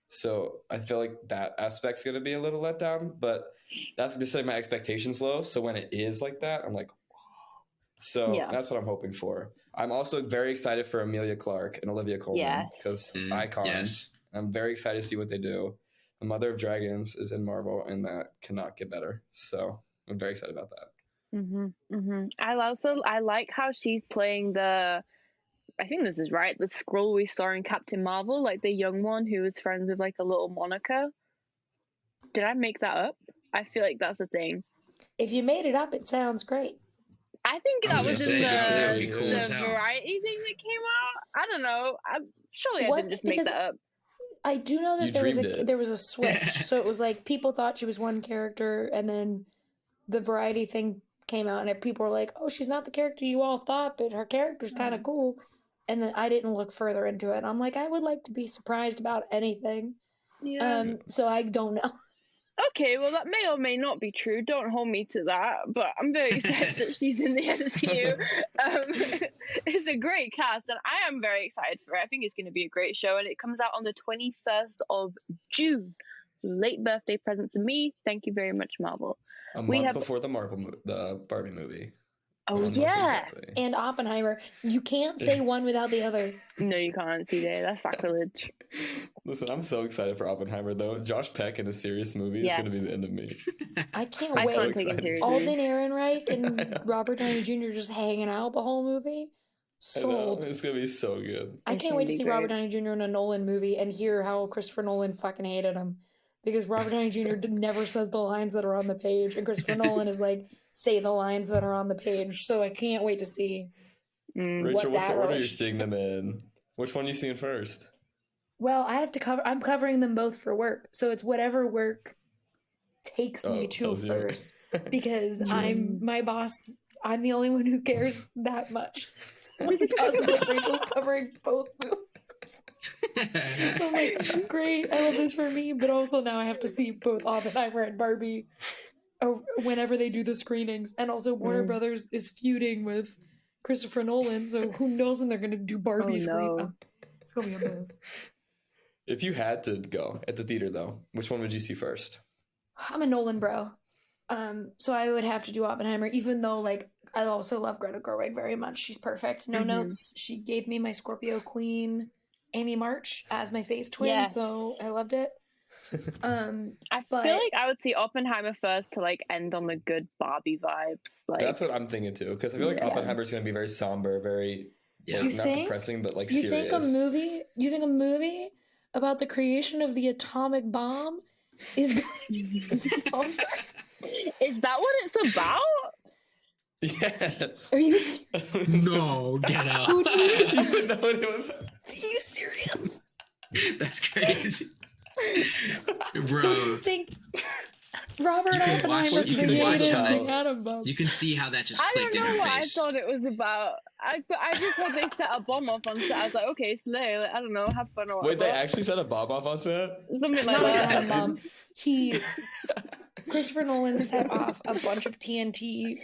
So I feel like that aspect's going to be a little let down, but that's just like my expectations low. So when it is like that, I'm like, wow. So that's what I'm hoping for. I'm also very excited for Emilia Clarke and Olivia Colman because icons. Yes. I'm very excited to see what they do. The Mother of Dragons is in Marvel, and that cannot get better. So I'm very excited about that. I like how she's playing I think this is right, the Skrull we saw in Captain Marvel, like the young one who was friends with like a little Monica. Did I make that up? I feel like that's a thing. If you made it up, it sounds great. I think that was in the variety thing that came out. I don't know. Surely I didn't just make that up. I do know that there was a switch. So it was like people thought she was one character, and then the variety thing came out, and people were like, "Oh, she's not the character you all thought, but her character's kind of cool." And then I didn't look further into it. I'm like, I would like to be surprised about anything. Yeah. So I don't know. Okay, well, that may or may not be true. Don't hold me to that. But I'm very excited that she's in the MCU. It's a great cast, and I am very excited for it. I think it's going to be a great show, and it comes out on the 21st of June. Late birthday present for me. Thank you very much, Marvel. A month before the Barbie movie. Oh, yeah. Exactly. And Oppenheimer. You can't say one without the other. No, you can't, CJ. That's sacrilege. Listen, I'm so excited for Oppenheimer, though. Josh Peck in a serious movie is going to be the end of me. I can't wait. Alden Ehrenreich and Robert Downey Jr. just hanging out the whole movie. Sold. It's going to be so good. I can't wait to see Robert Downey Jr. in a Nolan movie and hear how Christopher Nolan fucking hated him. Because Robert Downey Jr. never says the lines that are on the page, and Christopher Nolan is like, say the lines that are on the page. So I can't wait to see. Rachel, what's the order you're seeing them in? Which one are you seeing first? Well, I'm covering them both for work, so it's whatever work takes me to first. Because my boss. I'm the only one who cares that much. So Rachel's covering both movies. So I'm like, great, I love this for me, but also now I have to see both Oppenheimer and Barbie whenever they do the screenings. And also Warner Brothers is feuding with Christopher Nolan, so who knows when they're going to do Barbie screen. It's going to be a mess. If you had to go at the theater, though, which one would you see first? I'm a Nolan bro. So I would have to do Oppenheimer, even though, like, I also love Greta Gerwig very much. She's perfect. No notes. She gave me my Scorpio Queen, Amy March, as my phase twin, so I loved it. I feel like I would see Oppenheimer first to, like, end on the good Barbie vibes. Like, that's what I'm thinking, too, because I feel like Oppenheimer's going to be very somber, very, not depressing, but, like, serious. You think a movie about the creation of the atomic bomb is going to be somber? Is that what it's about? Yes. Are you serious? No, get out. Who do you know what it was? Are you serious? That's crazy. Bro. You think Robert Oppenheimer created the atom bomb? You can see how that just clicked in her face. I don't know what I thought it was about. I just thought they set a bomb off on set. I was like, okay, slay. Like, I don't know, have fun or whatever. Wait, they actually set a bomb off on set? Something like that. Bomb. Christopher Nolan set off a bunch of TNT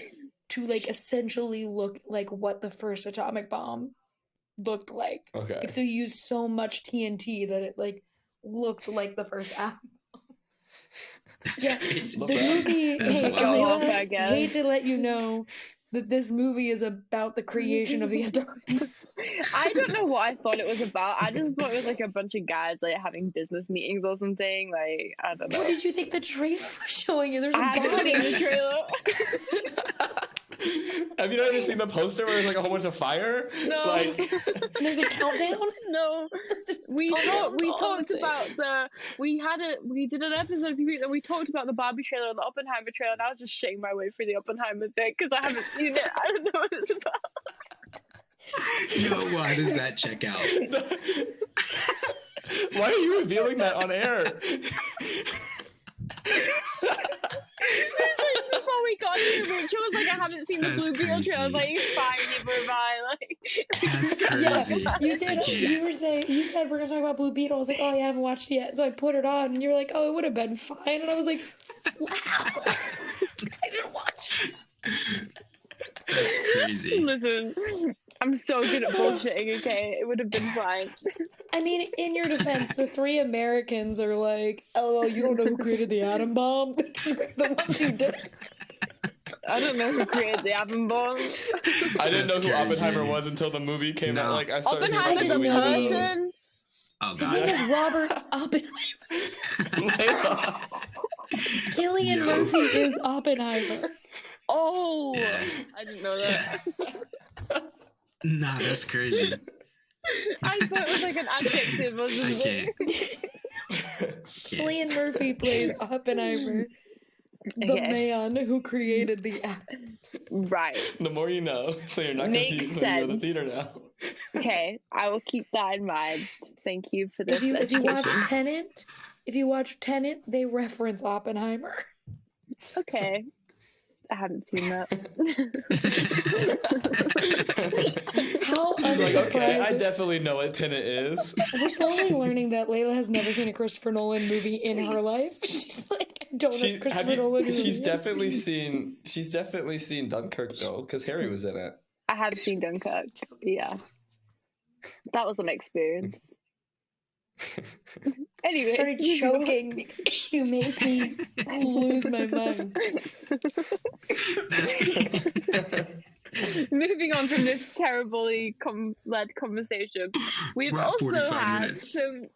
to, like, essentially look like what the first atomic bomb looked like. Okay. So he used so much TNT that it, like, looked like the first atom bomb. Yeah, the movie. I hate to let you know that this movie is about the creation of the atomic bomb. I don't know what I thought it was about. I just thought it was like a bunch of guys like having business meetings or something. Like, I don't know. What did you think the trailer was showing you? There's a I haven't seen the trailer. Have you ever seen the poster where there's like a whole bunch of fire? No. Like, there's a countdown? No. We talked about we did an episode a few weeks and we talked about the Barbie trailer and the Oppenheimer trailer, and I was just shitting my way through the Oppenheimer bit because I haven't seen it. I don't know what it's about. No, why does that check out? Why are you revealing that on air? Before we got here, Rachel was like, I haven't seen the That's Blue Beetle trailer. I was like, crazy. fine, never mind. Like, That's crazy. You did. You said we're gonna talk about Blue Beetle. I was like, oh, yeah, I haven't watched it yet. So I put it on, and you were like, oh, it would have been fine. And I was like, wow, I didn't watch. That's crazy. Listen, I'm so good at bullshitting. Okay, it would have been fine. I mean, in your defense, the 3 Americans are like, LOL, you don't know who created the atom bomb? The ones who did it. I don't know who created the atom bomb. I didn't know who crazy. Oppenheimer was until the movie came out. Like I started hearing Oppenheimer's about a the movie. person. Oh His god. name is Robert Oppenheimer. Cillian Yo. Murphy is Oppenheimer. Oh, Yeah. I didn't know that. Nah, that's crazy. I thought it was like an adjective, I wasn't can't. it? Cillian Murphy plays Oppenheimer, the Okay. man who created the atom. Right. The more you know, so you're not Makes confused when you go to the sense. theater now. Okay, I will keep that in mind. Thank you for this. If you watch education. Tenet, they reference Oppenheimer. Okay. I haven't seen that. How She's like, okay, I unsurprising. definitely know what Tenet is. We're slowly learning that Layla has never seen a Christopher Nolan movie in her life. She's like, I don't know Christopher Nolan movie. She's definitely seen Dunkirk though, because Harry was in it. I have seen Dunkirk. Yeah. That was an experience. Anyway. started choking because you made me lose my mind. Moving on from this terribly led conversation, we've We're at also 45 had minutes. some.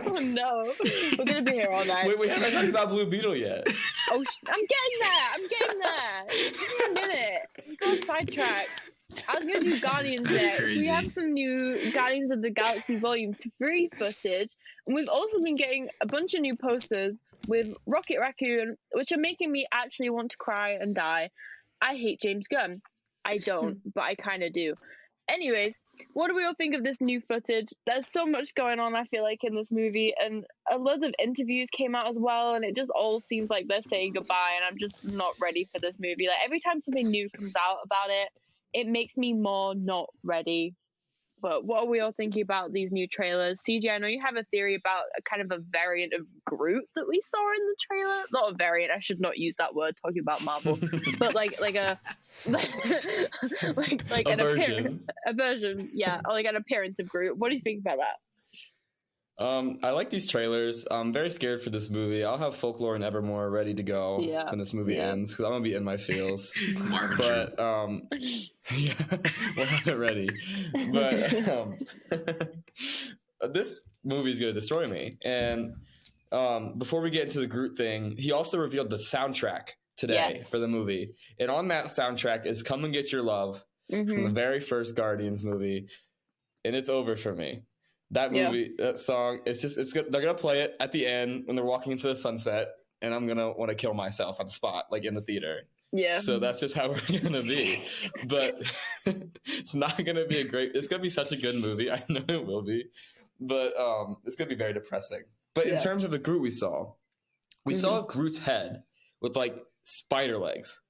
Oh no, we're gonna be here all night. Wait, we haven't talked about Blue Beetle yet. Oh, I'm getting there. Give me a minute. You got sidetracked. I was gonna do Guardians That's next. We crazy. have some new Guardians of the Galaxy Volume 3 footage, and we've also been getting a bunch of new posters with Rocket Raccoon, which are making me actually want to cry and die. I hate James Gunn. I don't, but I kind of do. Anyways, what do we all think of this new footage? There's so much going on, I feel like, in this movie, and a lot of interviews came out as well, and it just all seems like they're saying goodbye, and I'm just not ready for this movie. Like, every time something new comes out about it, it makes me more not ready. But what are we all thinking about these new trailers? CJ, I know you have a theory about a kind of a variant of Groot that we saw in the trailer. Not a variant, I should not use that word talking about Marvel, but like a like A an version. a version, yeah, or like an appearance of Groot. What do you think about that? I like these trailers. I'm very scared for this movie. I'll have Folklore and Evermore ready to go when this movie ends, because I'm gonna be in my feels. Marvin But yeah, we'll have it ready. But this movie is gonna destroy me. And before we get into the Groot thing, he also revealed the soundtrack today for the movie. And on that soundtrack is "Come and Get Your Love" from the very first Guardians movie, and it's over for me. That movie, that song, it's good. They're gonna play it at the end when they're walking into the sunset, and I'm gonna want to kill myself on the spot, like in the theater. Yeah. So that's just how we're gonna be. But it's not gonna be it's gonna be such a good movie. I know it will be, but it's gonna be very depressing. But in terms of the Groot we saw Groot's head with like spider legs.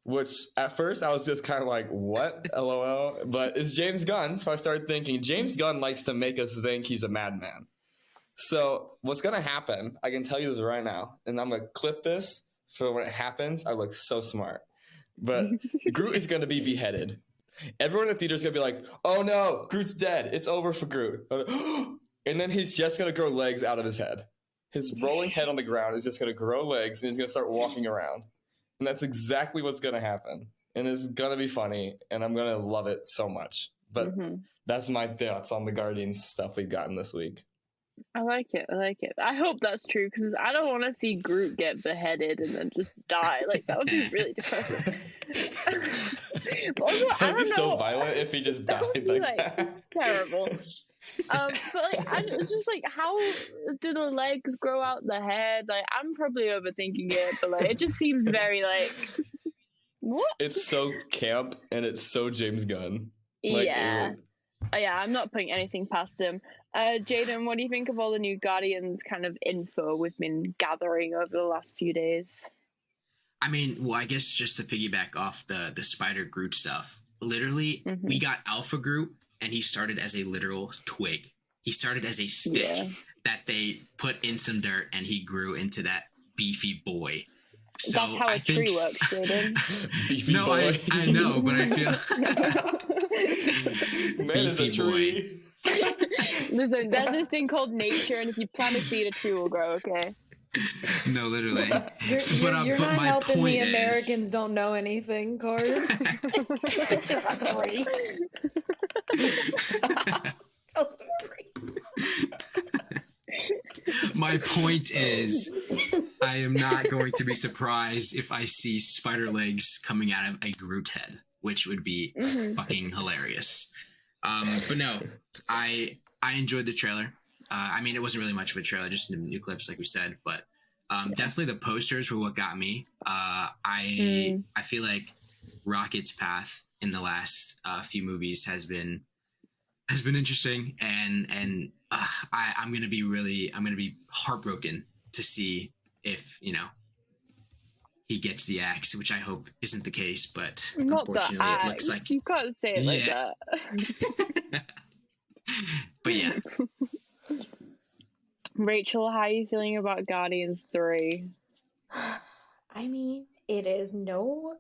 Which at first I was just kind of like, what? LOL. But it's James Gunn. So I started thinking, James Gunn likes to make us think he's a madman. So what's going to happen, I can tell you this right now, and I'm going to clip this for when it happens. I look so smart. But Groot is going to be beheaded. Everyone in the theater is going to be like, oh no, Groot's dead. It's over for Groot. And then he's just going to grow legs out of his head. His rolling head on the ground is just going to grow legs, and he's going to start walking around. And that's exactly what's going to happen. And it's going to be funny. And I'm going to love it so much. But that's my thoughts on the Guardians stuff we've gotten this week. I like it. I hope that's true, because I don't want to see Groot get beheaded and then just die. Like, that would be really depressing. But also, I That'd be don't know. so violent if he just That would died be, like that. terrible. But like, it's just like, how do the legs grow out the head? Like, I'm probably overthinking it, but like, it just seems very like, what? It's so camp and it's so James Gunn. Like, Yeah, I'm not putting anything past him. Jaden, what do you think of all the new Guardians kind of info we've been gathering over the last few days? I mean, well, I guess just to piggyback off the Spider Groot stuff, literally, we got Alpha Groot, and he started as a literal twig. He started as a stick that they put in some dirt, and he grew into that beefy boy. So That's how a tree works, Jordan. Beefy boy. I know, but I feel Man is a tree. Listen, there's this thing called nature, and if you plant a seed, a tree will grow. Okay. No, literally. You're but not my helping point the is, Americans don't know anything, Carter. my point is, I am not going to be surprised if I see spider legs coming out of a Groot head, which would be fucking hilarious. But no, I enjoyed the trailer. I mean, it wasn't really much of a trailer, just new clips, like we said. But definitely the posters were what got me. I feel like Rocket's path in the last few movies has been interesting, and I'm gonna be heartbroken to see if he gets the axe, which I hope isn't the case, but Not unfortunately the axe. it looks like You can't say it like that. But yeah. Rachel, how are you feeling about Guardians 3? I mean, it is no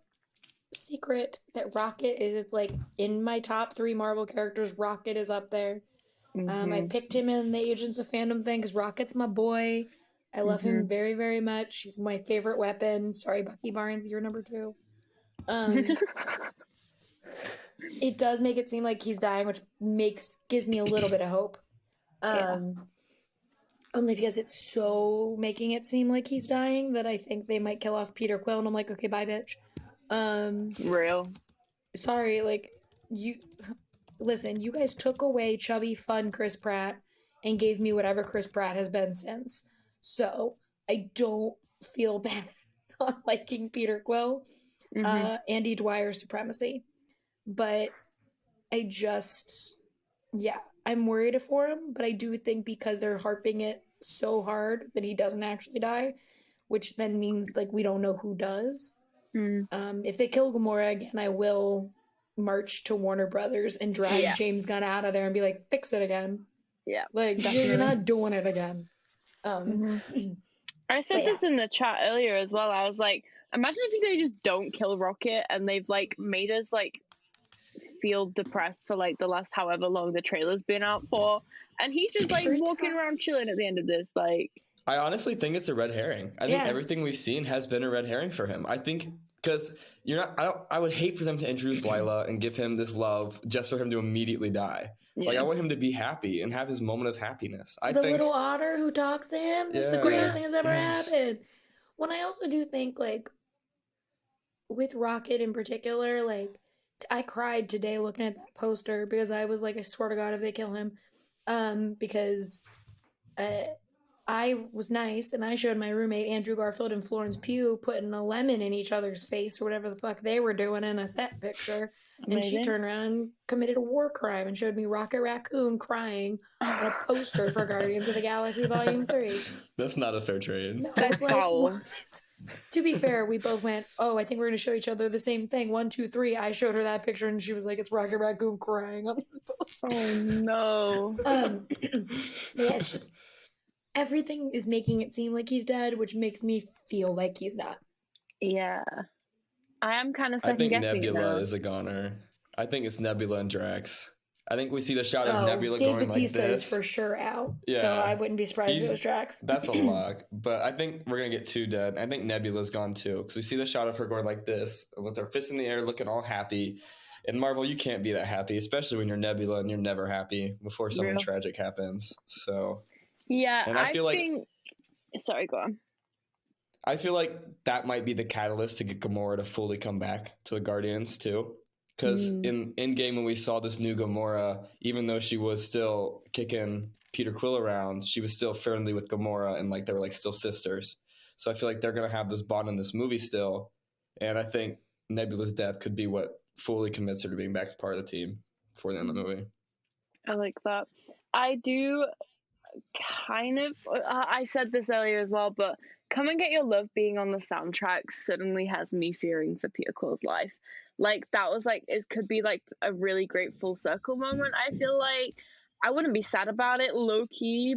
secret that Rocket is like in my top 3 Marvel characters. Rocket is up there. I picked him in the Agents of Fandom thing because Rocket's my boy. I love him very, very much. He's my favorite weapon. Sorry, Bucky Barnes, you're number 2. It does make it seem like he's dying, which gives me a little bit of hope. Only because it's so making it seem like he's dying that I think they might kill off Peter Quill, and I'm like, okay, bye, bitch. Real. Sorry, like, listen, you guys took away chubby, fun Chris Pratt and gave me whatever Chris Pratt has been since. So I don't feel bad not liking Peter Quill. Andy Dwyer's supremacy. But I'm worried for him, but I do think because they're harping it so hard that he doesn't actually die, which then means like we don't know who does. If they kill Gamora again, I will march to Warner Brothers and drag James Gunn out of there and be like, fix it again. Yeah, like you're not doing it again. I said this in the chat earlier as well. I was like, imagine if they just don't kill Rocket and they've like made us like feel depressed for like the last however long the trailer's been out for, and he's just like walking around chilling at the end of this. Like, I honestly think it's a red herring. I think everything we've seen has been a red herring for him. I think because I would hate for them to introduce Lila and give him this love just for him to immediately die. Like, I want him to be happy and have his moment of happiness. The little otter who talks to him is the greatest thing that's ever happened. When I also do think, like, with Rocket in particular, like, I cried today looking at that poster because I was like, I swear to God, if they kill him, because I was nice and I showed my roommate Andrew Garfield and Florence Pugh putting a lemon in each other's face or whatever the fuck they were doing in a set picture. And she turned around and committed a war crime and showed me Rocket Raccoon crying on a poster for Guardians of the Galaxy Volume 3. That's not a fair trade. No, that's like, what? To be fair, we both went, oh, I think we're going to show each other the same thing. 1, 2, 3. I showed her that picture and she was like, it's Rocket Raccoon crying on this poster. Oh, no. Yeah, it's just, everything is making it seem like he's dead, which makes me feel like he's not. Yeah. I am kind of second guessing. I think Nebula now. is a goner. I think it's Nebula and Drax. I think we see the shot of Nebula Dave going Bautista like this. is for sure out. Yeah. So I wouldn't be surprised if it was Drax. That's a lock. But I think we're going to get 2 dead. I think Nebula's gone too. Because we see the shot of her going like this, with her fist in the air, looking all happy. In Marvel, you can't be that happy, especially when you're Nebula and you're never happy before something tragic happens. So. Yeah, and I feel think... Sorry, go on. I feel like that might be the catalyst to get Gamora to fully come back to the Guardians too. Because in Endgame, when we saw this new Gamora, even though she was still kicking Peter Quill around, she was still friendly with Gamora and like they were like still sisters. So I feel like they're going to have this bond in this movie still. And I think Nebula's death could be what fully commits her to being back as part of the team before the end of the movie. I like that. I do kind of, I said this earlier as well, but Come and Get Your Love being on the soundtrack suddenly has me fearing for Peter Quill's life. Like, that was like, it could be like a really great full circle moment. I feel like I wouldn't be sad about it, low key,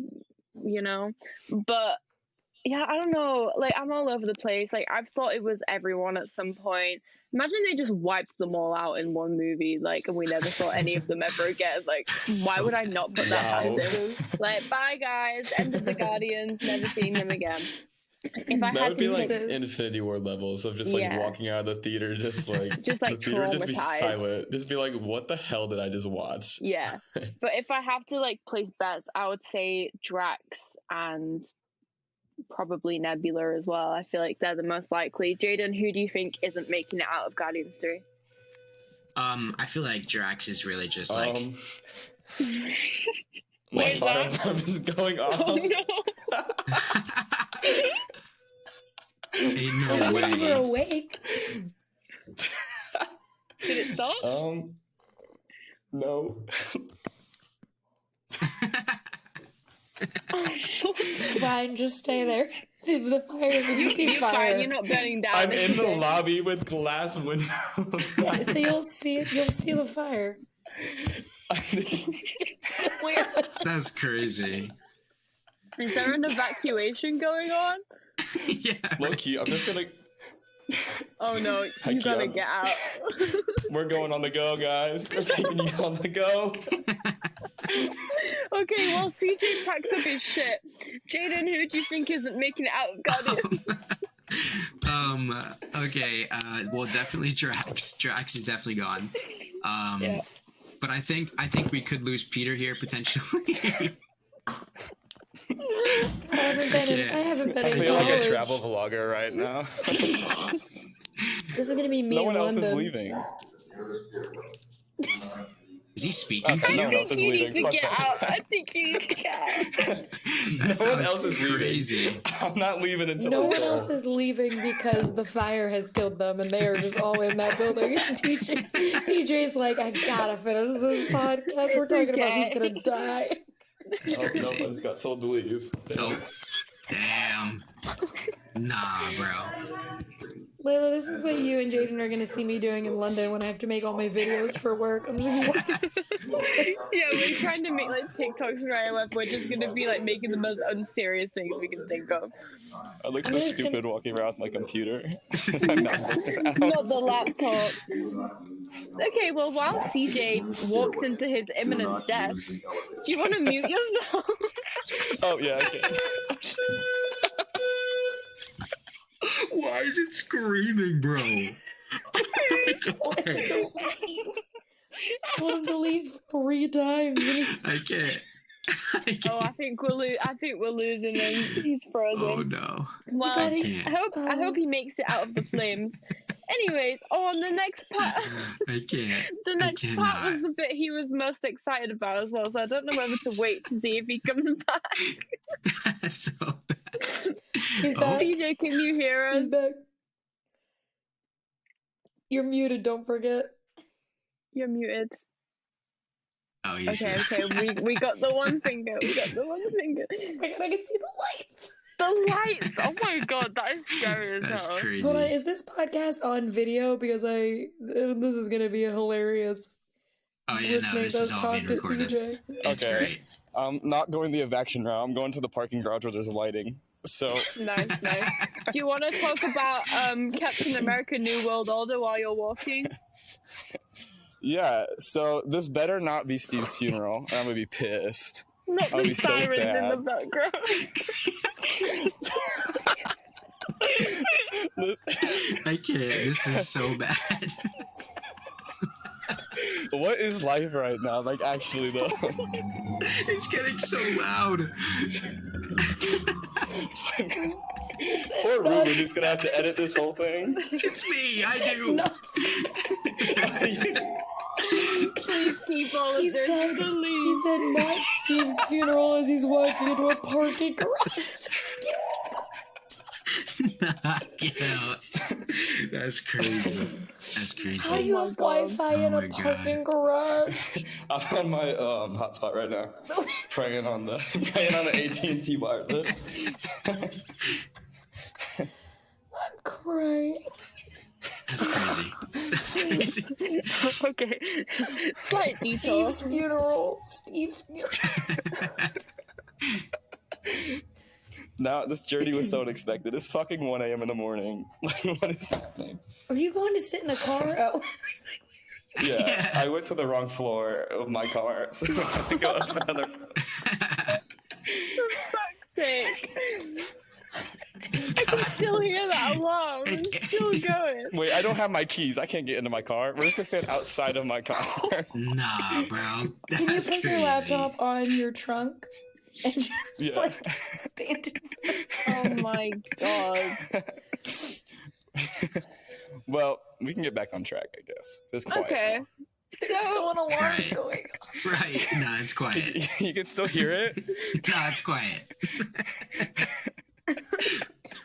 you know, but yeah, I don't know. Like, I'm all over the place. Like, I've thought it was everyone at some point. Imagine they just wiped them all out in one movie, like, and we never saw any of them ever again. Like, why would I not put that past them? Like, bye guys, end of the Guardians, never seeing them again. If I That had would be to, like Infinity War levels of just like Yeah. walking out of the theater, just like Just, like, the theater would just be traumatized. silent, just be like, what the hell did I just watch? yeah. But if I have to like place bets, I would say Drax and probably Nebula as well. I feel like they're the most likely. Jaden, who do you think isn't making it out of Guardians 3? I feel like Drax is really just like My Where's fire that? alarm is going off. Oh no! ain't I no think you were way. awake. Did it stop? No. Fine, just stay there. See the fire. You see You're fire. fine. You're not burning down. I'm It's in the okay. lobby with glass windows. Yeah, so you'll see the fire. Weird. That's crazy. Is there an evacuation going on? Yeah. Low key, I'm just gonna. Oh no, you Heck gotta yeah. get out. We're going on the go, guys. We're taking you on the go. Okay, well, CJ packs up his shit. Jaden, who do you think isn't making it out of Guardians? Okay, well, definitely Drax. Drax is definitely gone. Yeah. But I think we could lose Peter here potentially. I haven't been I in feel like a college. travel vlogger right now. This is gonna be me No in one else London. is leaving. Is he speaking Okay, to no you? one else is You need leaving. to Fuck get that. out. I think you need to get out. That No one sounds else is leaving. crazy. I'm not leaving until No the one tour. else is leaving because the fire has killed them, and they are just all in that building. CJ's like, I gotta finish this podcast. We're talking about who's gonna die. That's Oh, no, I crazy. just got told to leave. Oh, damn. Nah, bro. Layla, this is what you and Jaden are gonna see me doing in London when I have to make all my videos for work. I'm just like, Yeah, we're trying to make like TikToks for our web. We're just gonna be like making the most unserious things we can think of. I look I'm so just stupid gonna- walking around with my computer. My MacBook is out. Not the laptop. Okay, well, while CJ walks into his imminent death, do you want to mute yourself? Oh, yeah, I can. Why is it screaming, bro? Oh my god. I told him to leave 3 times. And he's- I can't. I can't. Oh, I think we're losing him. He's frozen. Oh no. Well, I I can't. hope he makes it out of the flames. Anyways, on the next part, I can't. the next part cannot. was the bit he was most excited about as well. So I don't know whether to wait to see if he comes back. That's so bad. He's Oh. back. CJ, can you hear us? He's back. You're muted, don't forget. You're muted. Oh, he's Okay, we got the one finger. We got the one finger. I can see the lights. The lights! Oh my god, that is scary as That's hell. crazy. Hold on, is this podcast on video? Because this is gonna be a hilarious Oh yeah, no, listening this to is us all talk being to recorded. CJ. It's Okay. great. I'm not going the evacuation route. I'm going to the parking garage where there's lighting. So, Nice. Do you want to talk about Captain America New World Order while you're walking? yeah. So, this better not be Steve's funeral. Or I'm going to be pissed. Not I'll the be so sirens in the sad. background. I can't. This is so bad. What is life right now? Like, actually, though. It's getting so loud. Poor Ruben, he's going to have to edit this whole thing. It's me. I do. No, Please keep all of he this said, to he leave. said not Steve's funeral as he's walking into a parking garage. Get out. That's crazy. That's How do crazy. you Oh my have God. Wi-Fi in Oh a my God. parking garage? I'm on my hotspot right now. praying on the AT&T wireless. crying. That's crazy. That's crazy. Okay. Slight detour. Steve's funeral. Now, this journey was so unexpected. It's fucking 1 a.m. in the morning. Like, what is happening? Are you going to sit in a car? Oh. Yeah, I went to the wrong floor of my car, so I had to go up another floor. For fuck's sake. I can still hear that alarm. It's still going. Wait, I don't have my keys. I can't get into my car. We're just gonna stand outside of my car. Nah, bro. Can you That's put crazy. your laptop on your trunk and just like stand in Oh my god. Well, we can get back on track, I guess. It's quiet. Okay. There's still an alarm Right. going on. Right. No, it's quiet. You can still hear it? No, it's quiet.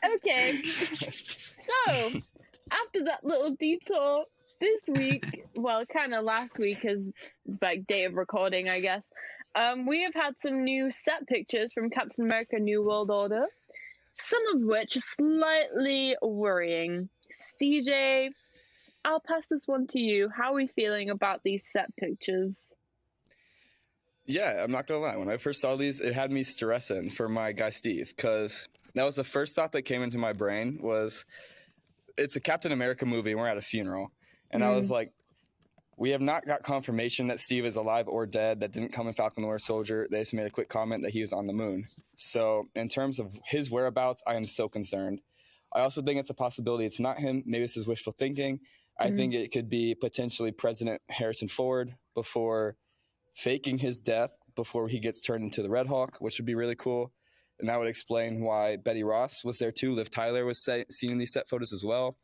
Okay. So, after that little detour, this week, well, kind of last week is like day of recording, I guess. We have had some new set pictures from Captain America: New World Order, some of which are slightly worrying. CJ, I'll pass this one to you. How are we feeling about these set pictures? Yeah, I'm not gonna lie. When I first saw these, it had me stressing for my guy Steve, because that was the first thought that came into my brain was, it's a Captain America movie and we're at a funeral. And I was like, we have not got confirmation that Steve is alive or dead. That didn't come in Falcon the Winter Soldier. They just made a quick comment that he was on the moon. So in terms of his whereabouts, I am so concerned. I also think it's a possibility it's not him. Maybe this is wishful thinking. I think it could be potentially President Harrison Ford before faking his death before he gets turned into the Red Hawk, which would be really cool. And that would explain why Betty Ross was there too. Liv Tyler was seen in these set photos as well.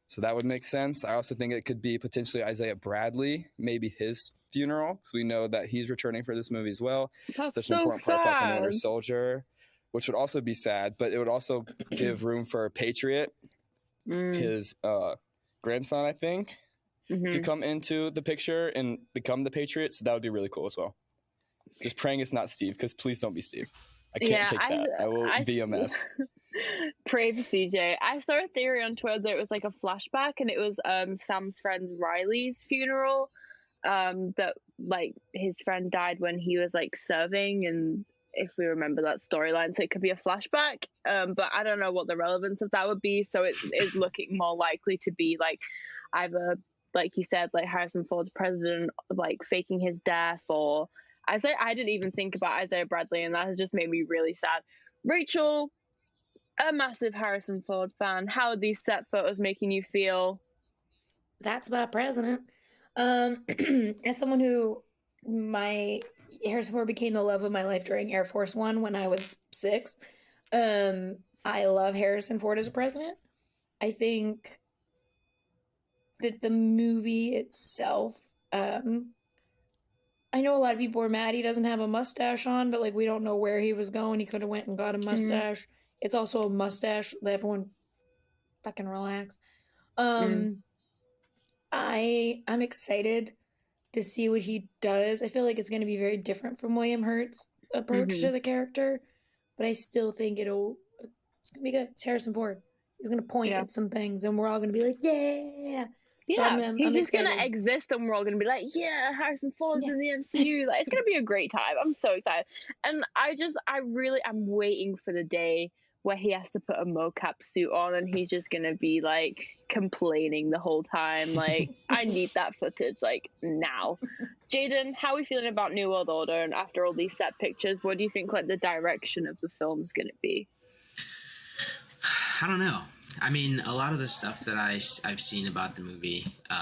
So that would make sense. I also think it could be potentially Isaiah Bradley, maybe his funeral, because we know that he's returning for this movie as well. That's Such so an important part of Falcon and Winter sad. Soldier, which would also be sad, but it would also give room for Patriot, his grandson, I think, to come into the picture and become the Patriot. So that would be really cool as well. Just praying it's not Steve, because please don't be Steve. I can't take that. I will be a mess. Pray for CJ. I saw a theory on Twitter that it was like a flashback, and it was Sam's friend Riley's funeral. That like his friend died when he was like serving, and if we remember that storyline, so it could be a flashback. But I don't know what the relevance of that would be. So it is looking more likely to be like either, like you said, like Harrison Ford's president, like faking his death, or I didn't even think about Isaiah Bradley, and that has just made me really sad. Rachel, a massive Harrison Ford fan. How are these set photos making you feel? That's my president. As someone who Harrison Ford became the love of my life during Air Force One when I was 6. I love Harrison Ford as a president. I think that the movie itself, I know a lot of people are mad he doesn't have a mustache on, but like we don't know where he was going. He could have went and got a mustache. It's also a mustache. Let everyone fucking relax. I'm excited to see what he does. I feel like it's going to be very different from William Hurt's approach to the character, but I still think it's going to be good. It's Harrison Ford. He's going to point at some things, and we're all going to be like, yeah. So he's just going to exist, and we're all going to be like, yeah, Harrison Ford's in the MCU. Like, it's going to be a great time. I'm so excited. And I'm waiting for the day where he has to put a mocap suit on and he's just going to be like complaining the whole time. Like, I need that footage like now. Jaden, how are we feeling about New World Order? And after all these set pictures, what do you think like the direction of the film is going to be? I don't know. I mean, a lot of the stuff that I've seen about the movie, a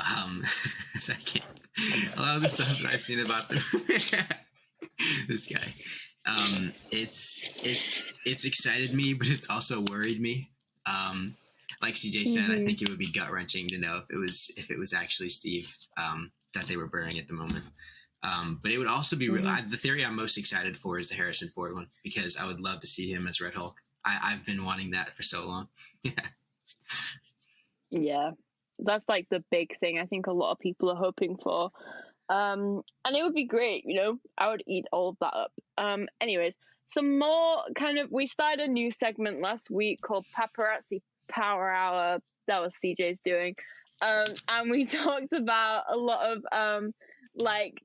lot of the stuff that I've seen about the this guy, it's excited me, but it's also worried me. Like CJ said, I think it would be gut wrenching to know if it was actually Steve that they were burying at the moment. But it would also be real. The theory I'm most excited for is the Harrison Ford one, because I would love to see him as Red Hulk. I've been wanting that for so long. Yeah, that's like the big thing I think a lot of people are hoping for. And it would be great, you know, I would eat all of that up. Anyways, some more we started a new segment last week called Paparazzi Power Hour. CJ's doing. And we talked about a lot of like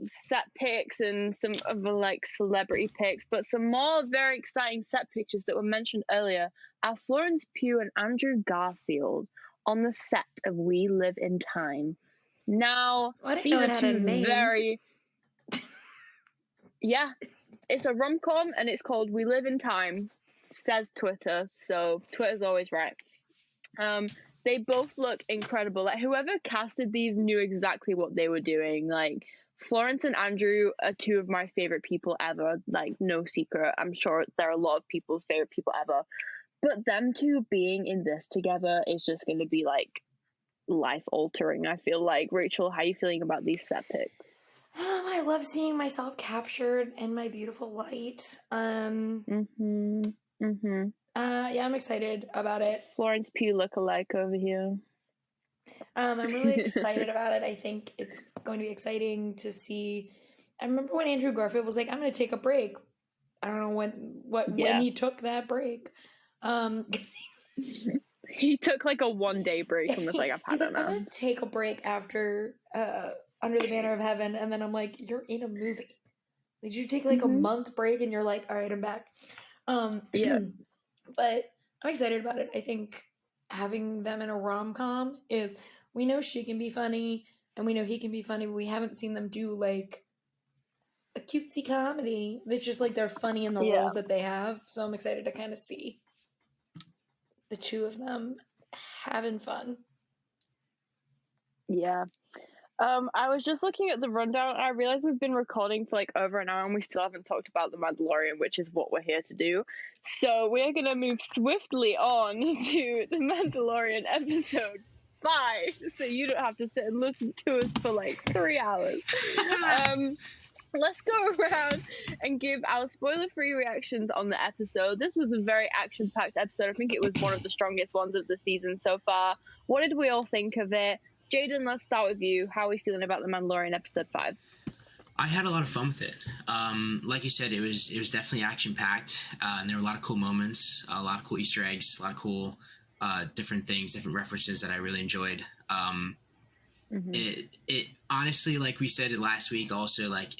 set pics and some of the like celebrity pics, but some more very exciting set pictures that were mentioned earlier are Florence Pugh and Andrew Garfield on the set of We Live in Time. Now, these are two very... Yeah, it's a rom-com and it's called We Live in Time, says Twitter, so Twitter's always right. They both look incredible. Like, whoever casted these knew exactly what they were doing. Like, Florence and Andrew are two of my favorite people ever. Like, no secret. I'm sure they're a lot of people's favorite people ever. But them two being in this together is just going to be, like, life-altering, I feel like. Rachel, how are you feeling about these set pics? I love seeing myself captured in my beautiful light. Yeah, I'm excited about it. Florence Pugh look-alike over here. I'm really excited about it. I think it's going to be exciting to see. I remember when Andrew Garfield was like, I'm going to take a break. I don't know when he took that break. He took like a 1 day break and was like, I've had enough. I'm going to take a break after Under the Banner of Heaven. And then I'm like, you're in a movie. Did you take like a month break and you're like, all right, I'm back. But I'm excited about it. I think having them in a rom-com is, we know she can be funny and we know he can be funny, but we haven't seen them do like a cutesy comedy. It's just like they're funny in the roles that they have. So I'm excited to kind of see the two of them having fun. Yeah. I was just looking at the rundown and I realized we've been recording for like over an hour and we still haven't talked about the Mandalorian, which is what we're here to do. So we're going to move swiftly on to the Mandalorian episode 5, so you don't have to sit and listen to us for like 3 hours. Let's go around and give our spoiler-free reactions on the episode. This was a very action-packed episode. I think it was one of the strongest ones of the season so far. What did we all think of it? Jaden, let's start with you. How are we feeling about The Mandalorian episode 5? I had a lot of fun with it. Like you said, it was definitely action-packed, and there were a lot of cool moments, a lot of cool Easter eggs, a lot of cool different things, different references that I really enjoyed. It honestly, like we said it last week also, like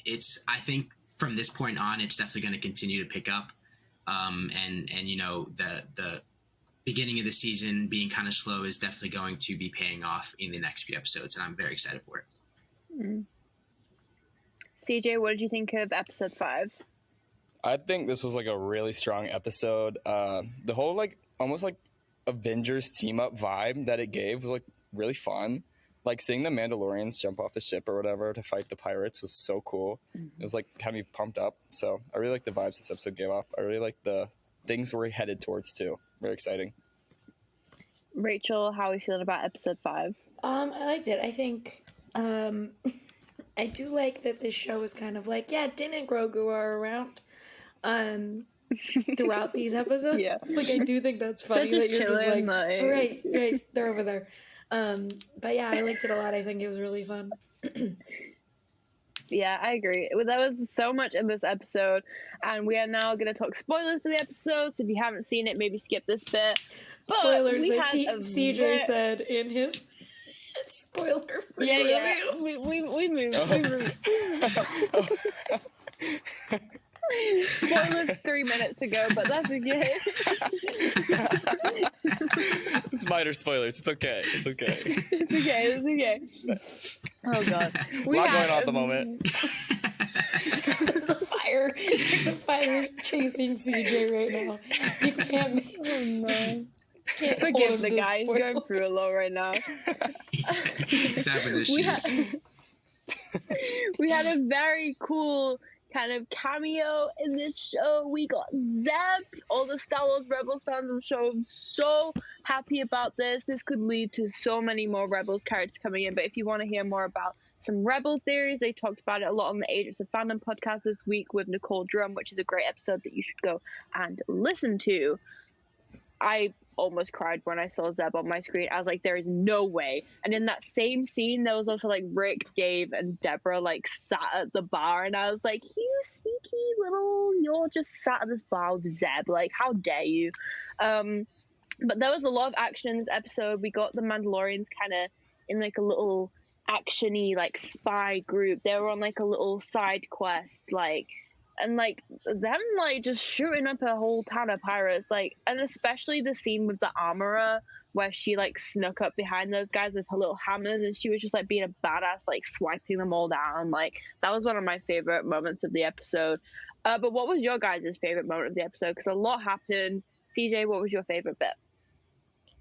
I think from this point on, it's definitely going to continue to pick up. And you know, the beginning of the season being kind of slow is definitely going to be paying off in the next few episodes, and I'm very excited for it. CJ, what did you think of episode 5? I think this was like a really strong episode. The whole like almost like Avengers team up vibe that it gave was like really fun. Like seeing the Mandalorians jump off the ship or whatever to fight the pirates was so cool. It was like had me pumped up. So I really like the vibes this episode gave off. I really like the things we're headed towards too. Very exciting. Rachel, how are we feeling about episode 5? I liked it. I think I do like that this show is kind of like, Din and Grogu are around throughout these episodes. Yeah. Like, I do think that's funny that you're just like, oh, right, they're over there. But yeah, I liked it a lot. I think it was really fun. Yeah, I agree. There was so much in this episode, and we are now going to talk spoilers for the episode, so if you haven't seen it, maybe skip this bit. Spoilers that CJ said in his spoiler free review. We moved. Spoilers 3 minutes ago, but that's okay. It's minor spoilers. It's okay. It's okay. Oh god, a lot going on at the moment. There's a fire chasing CJ right now. You can't make him. Forgive the guy. He's going through a lot right now. He's having issues. We had a very cool kind of cameo in this show. We got Zeb. All the Star Wars Rebels fans, I'm sure, so happy about this. This could lead to so many more Rebels characters coming in. But if you want to hear more about some Rebel theories, they talked about it a lot on the Agents of Fandom podcast this week with Nicole Drum, which is a great episode that you should go and listen to. I almost cried when I saw Zeb on my screen. I was like, there is no way. And in that same scene, there was also like Rick, Dave, and Deborah like sat at the bar, and I was like, you sneaky little, you're just sat at this bar with Zeb. Like, how dare you? But there was a lot of action in this episode. We got the Mandalorians kind of in like a little action-y like spy group. They were on like a little side quest, like, and like them like just shooting up a whole town of pirates, like, and especially the scene with the armorer where she like snuck up behind those guys with her little hammers and she was just like being a badass, like swiping them all down. Like that was one of my favorite moments of the episode. But what was your guys' favorite moment of the episode? Because a lot happened. CJ, what was your favorite bit?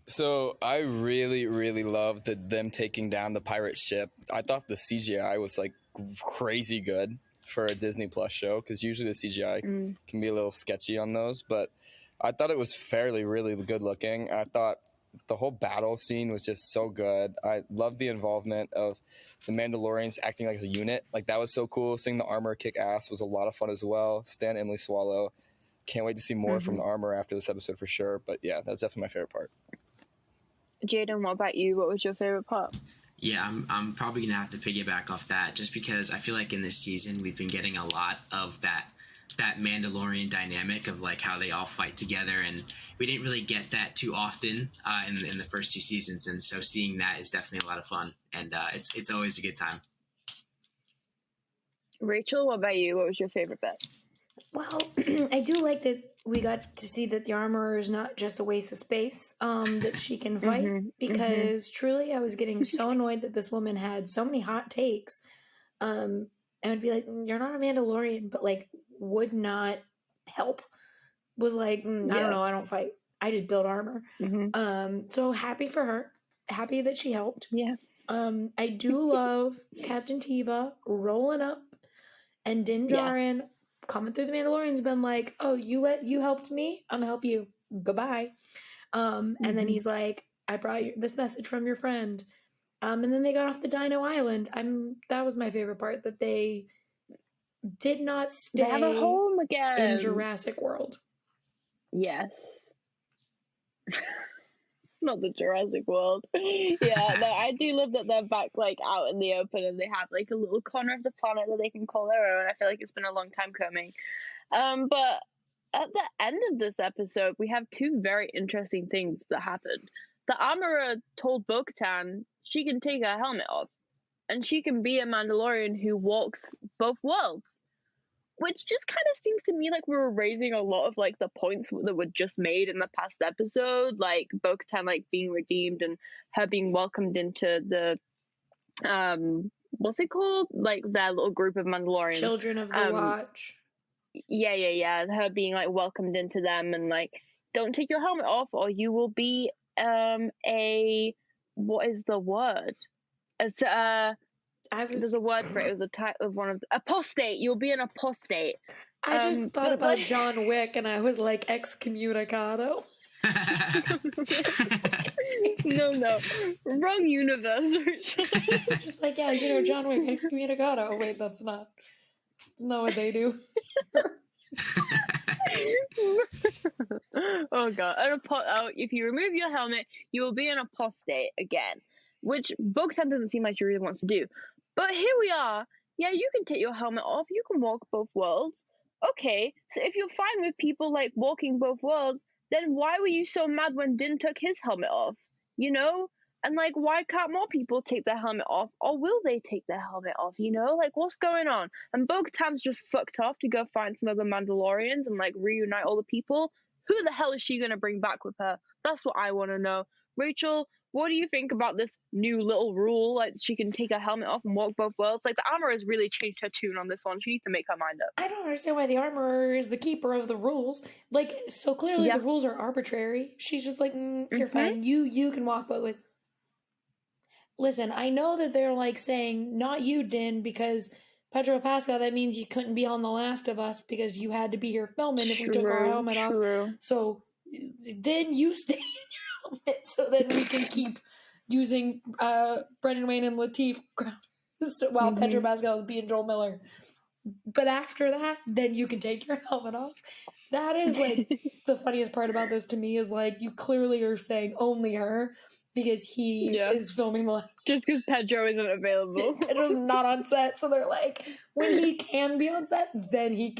So I really, really loved them taking down the pirate ship. I thought the CGI was like crazy good for a Disney Plus show, because usually the CGI can be a little sketchy on those, but I thought it was fairly really good looking. I thought the whole battle scene was just so good. I loved the involvement of the Mandalorians acting like a unit. Like that was so cool. Seeing the armor kick ass was a lot of fun as well. Stan Emily Swallow. Can't wait to see more from the armor after this episode for sure. But yeah, that's definitely my favorite part. Jaden, what about you? What was your favorite part? Yeah, I'm probably gonna have to piggyback off that, just because I feel like in this season we've been getting a lot of that Mandalorian dynamic of like how they all fight together, and we didn't really get that too often in the first 2 seasons, and so seeing that is definitely a lot of fun, and it's always a good time. Rachel, what about you? What was your favorite bit? Well, I do like that we got to see that the armorer is not just a waste of space, that she can fight, because truly I was getting so annoyed that this woman had so many hot takes, and would be like, you're not a Mandalorian, but like would not help, was like, I don't know, I don't fight, I just build armor. So happy for her, happy that she helped. I do love Captain Teva rolling up and Din Djarin coming through the Mandalorians, been like, oh, you helped me, I'm gonna help you, goodbye. And then he's like, I brought this message from your friend. And then they got off the Dino Island. That was my favorite part, that they did not stay they have a home again in Jurassic World. Yes. Not the Jurassic World. Yeah, no, I do love that they're back like out in the open and they have like a little corner of the planet that they can call their own. I feel like it's been a long time coming. But at the end of this episode, we have 2 very interesting things that happened. The armorer told Bo-Katan she can take her helmet off and she can be a Mandalorian who walks both worlds. Which just kind of seems to me like we were raising a lot of like the points that were just made in the past episode, like Bo-Katan like being redeemed and her being welcomed into the what's it called? Like their little group of Mandalorians. Children of the Watch. Yeah. Her being like welcomed into them and like, don't take your helmet off or you will be a, what is the word? It's there's a word for it. It was a type of one of the, apostate. You'll be an apostate. I just thought about John Wick, and I was like, excommunicado. No, wrong universe. Just like, yeah, John Wick, excommunicado. Oh, wait, that's not what they do. Oh god! If you remove your helmet, you will be an apostate again, which Bo-Katan doesn't seem like she really wants to do. But here we are. Yeah, you can take your helmet off. You can walk both worlds. Okay, so if you're fine with people like walking both worlds, then why were you so mad when Din took his helmet off? And like, why can't more people take their helmet off? Or will they take their helmet off? Like, what's going on? And Bo-Katan's just fucked off to go find some other Mandalorians and like reunite all the people. Who the hell is she gonna bring back with her? That's what I want to know. Rachel, what do you think about this new little rule? Like, she can take her helmet off and walk both worlds. Like, the armor has really changed her tune on this one. She needs to make her mind up. I don't understand why the armorer is the keeper of the rules. Like, so clearly the rules are arbitrary. She's just like, you're fine. You can walk both ways. Listen, I know that they're like saying, not you, Din, because Pedro Pascal, that means you couldn't be on The Last of Us because you had to be here filming if we took our helmet off. So, Din, you stay in your helmet so then we can keep using Brendan Wayne and Lateef while Pedro Pascal is being Joel Miller. But after that, then you can take your helmet off. That is like the funniest part about this to me is like you clearly are saying only her because he is filming The Last. Just because Pedro isn't available. Pedro's not on set, so they're like, when he can be on set, then you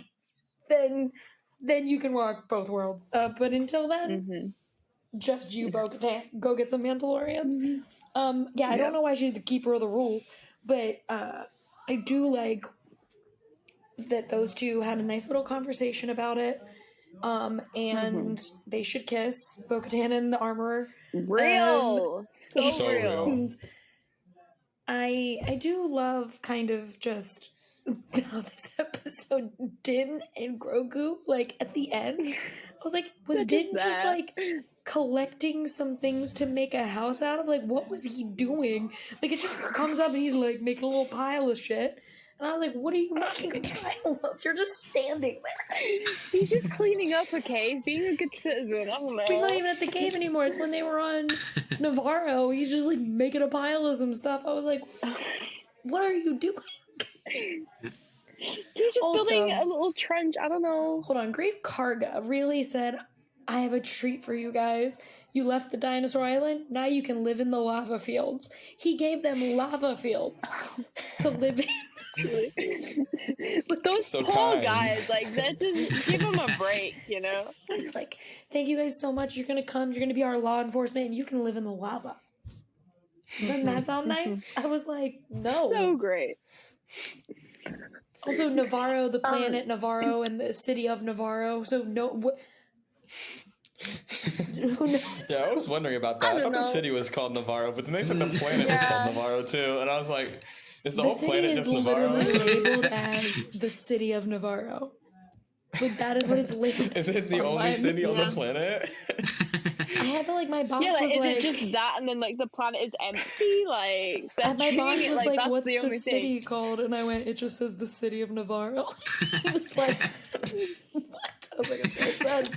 can walk both worlds. But until then, just you, Bo-Katan. Go get some Mandalorians. I don't know why she's the keeper of the rules, but I do like that those two had a nice little conversation about it. And they should kiss, Bo-Katan and the armorer. Real. So real. And I do love kind of just how this episode Din and Grogu, like at the end, I was like, was Din just like collecting some things to make a house out of? Like, what was he doing? Like, it just comes up and he's like making a little pile of shit. And I was like, what are you making a pile of? You're just standing there. He's just cleaning up a cave, being a good citizen. I don't know. He's not even at the cave anymore. It's when they were on Navarro. He's just like making a pile of some stuff. I was like, what are you doing? He's just building a little trench. I don't know. Hold on. Grave Karga really said, I have a treat for you guys. You left the dinosaur island. Now you can live in the lava fields. He gave them lava fields to live in. But those So poor kind. guys, like, that just give them a break, you know? It's like, thank you guys so much. You're going to come. You're going to be our law enforcement, and you can live in the lava. Doesn't that sound nice? I was like, no. So great. Also, Navarro, the planet Navarro, and the city of Navarro. So, who knows? Yeah, I was wondering about that. I thought the city was called Navarro, but then they said the planet was called Navarro too, and I was like, is the whole planet just Navarro? The city is literally labeled as the city of Navarro. Like, that is what it's labeled. Is it the only city on the planet? I had to, like, my boss was is like... it just that and then, like, the planet is empty? Like, my boss was like, that's what's the only the city called? And I went, it just says the city of Navarro. I was like, what? I was like, it says,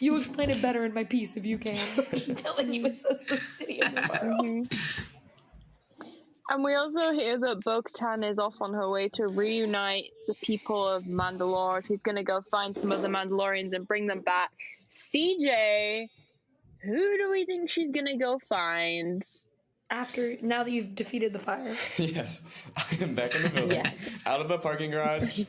you explain it better in my piece if you can. I'm just telling you it says the city of Navarro. And we also hear that Bo-Katan is off on her way to reunite the people of Mandalore. She's going to go find some of the Mandalorians and bring them back. CJ, who do we think she's going to go find? Now that you've defeated the fire. Yes, I am back in the building, out of the parking garage.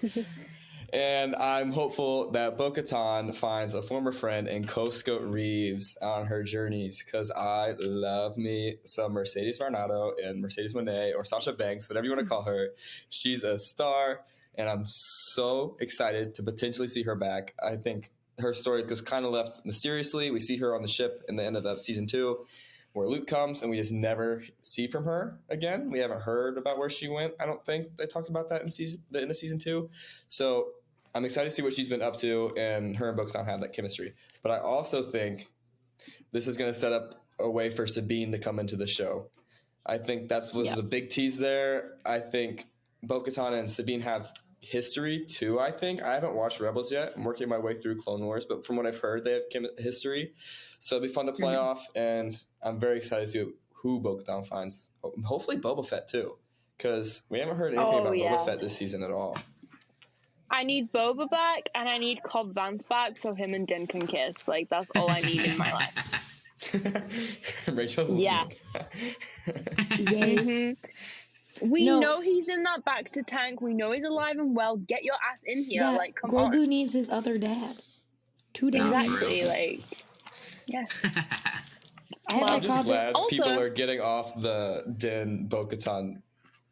And I'm hopeful that Bo-Katan finds a former friend in Cosco Reeves on her journeys, because I love me some Mercedes Varnado and Mercedes Monet, or Sasha Banks, whatever you want to call her. She's a star, and I'm so excited to potentially see her back. I think her story was kind of left mysteriously. We see her on the ship in the end of season 2, where Luke comes, and we just never see from her again. We haven't heard about where she went. I don't think they talked about that in the end of season 2. So I'm excited to see what she's been up to, and her and Bo-Katan have that chemistry. But I also think this is going to set up a way for Sabine to come into the show. I think that was a big tease there. I think Bo-Katan and Sabine have history too. I haven't watched Rebels yet. I'm working my way through Clone Wars, but from what I've heard, they have history. So it'll be fun to play off, and I'm very excited to see who Bo-Katan finds. Hopefully Boba Fett too, because we haven't heard anything about Boba Fett this season at all. I need Boba back, and I need Cobb Vanth back so him and Din can kiss. Like, that's all I need in my life. Rachel's listening. Yes. We know he's in that back to tank. We know he's alive and well. Get your ass in here. Yeah, like, come Grogu on. needs his other dad. 2 days. Exactly. Like, yes. I'm just glad people are getting off the Din Bo-Katan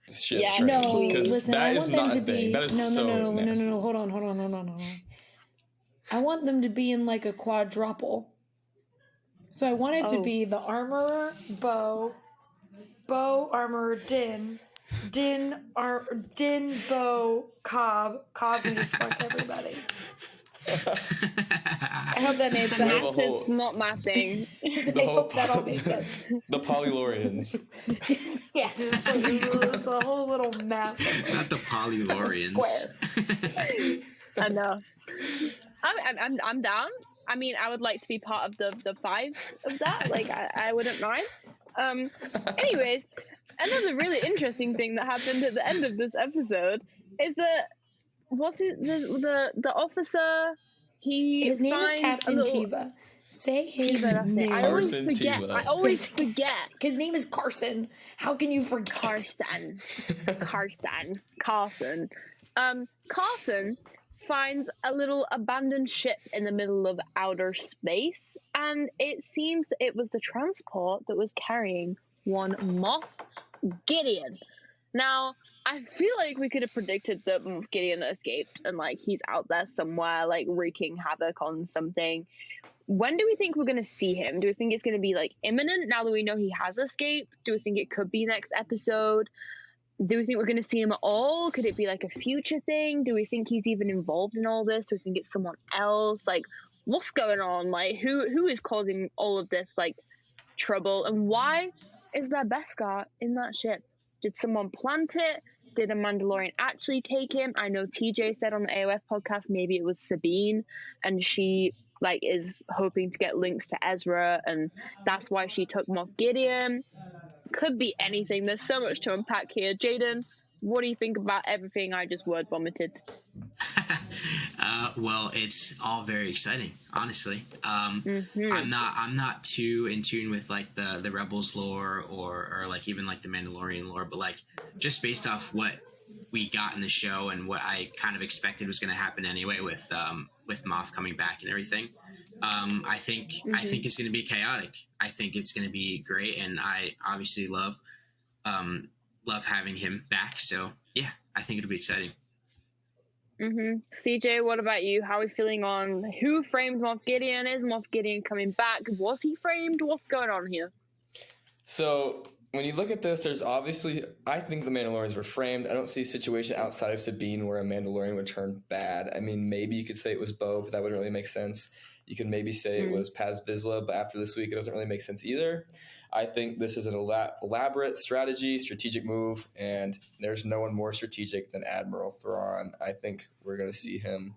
ship train. No, because listen, that I is want not them a to thing. be That is no, hold on. I want them to be in like a quadruple. So I want it to be the armorer, Bo, armorer, Din, Bo, Cobb, can just fuck everybody. I hope that made sense. Math is not my thing. I hope that all made sense. The Polylorians. Yeah, it's a whole little map. Not the Polylorians. I know. I'm down. I mean, I would like to be part of the 5 of that. Like, I wouldn't mind. Anyways, another really interesting thing that happened at the end of this episode is that the officer, his name is Captain Tiva. Say his name. I always forget. His name is Carson. How can you forget? Carson. Carson finds a little abandoned ship in the middle of outer space, and it seems it was the transport that was carrying one Moff Gideon. Now, I feel like we could have predicted that Moff Gideon escaped and like he's out there somewhere like wreaking havoc on something. When do we think we're going to see him? Do we think it's going to be like imminent now that we know he has escaped? Do we think it could be next episode? Do we think we're going to see him at all? Could it be like a future thing? Do we think he's even involved in all this? Do we think it's someone else? Like, what's going on? Like, who is causing all of this like trouble? And why is there Beskar in that ship? Did someone plant it? Did a Mandalorian actually take him? I know TJ said on the AOF podcast maybe it was Sabine, and she like is hoping to get links to Ezra, and that's why she took Moff Gideon. Could be anything. There's so much to unpack here. Jaden, what do you think about everything I just word vomited? Well, it's all very exciting, honestly. I'm not too in tune with like the Rebels lore or like even like the Mandalorian lore, but like just based off what we got in the show and what I kind of expected was going to happen anyway with Moff coming back and everything. I think it's going to be chaotic. I think it's going to be great, and I obviously love having him back. So yeah, I think it'll be exciting. CJ, what about you? How are we feeling on who framed Moff Gideon? Is Moff Gideon coming back? Was he framed? What's going on here? So when you look at this, there's obviously, I think the Mandalorians were framed. I don't see a situation outside of Sabine where a Mandalorian would turn bad. I mean, maybe you could say it was Bo, but that wouldn't really make sense. You can maybe say it was Paz Vizsla, but after this week, it doesn't really make sense either. I think this is an elaborate strategic move, and there's no one more strategic than Admiral Thrawn. I think we're going to see him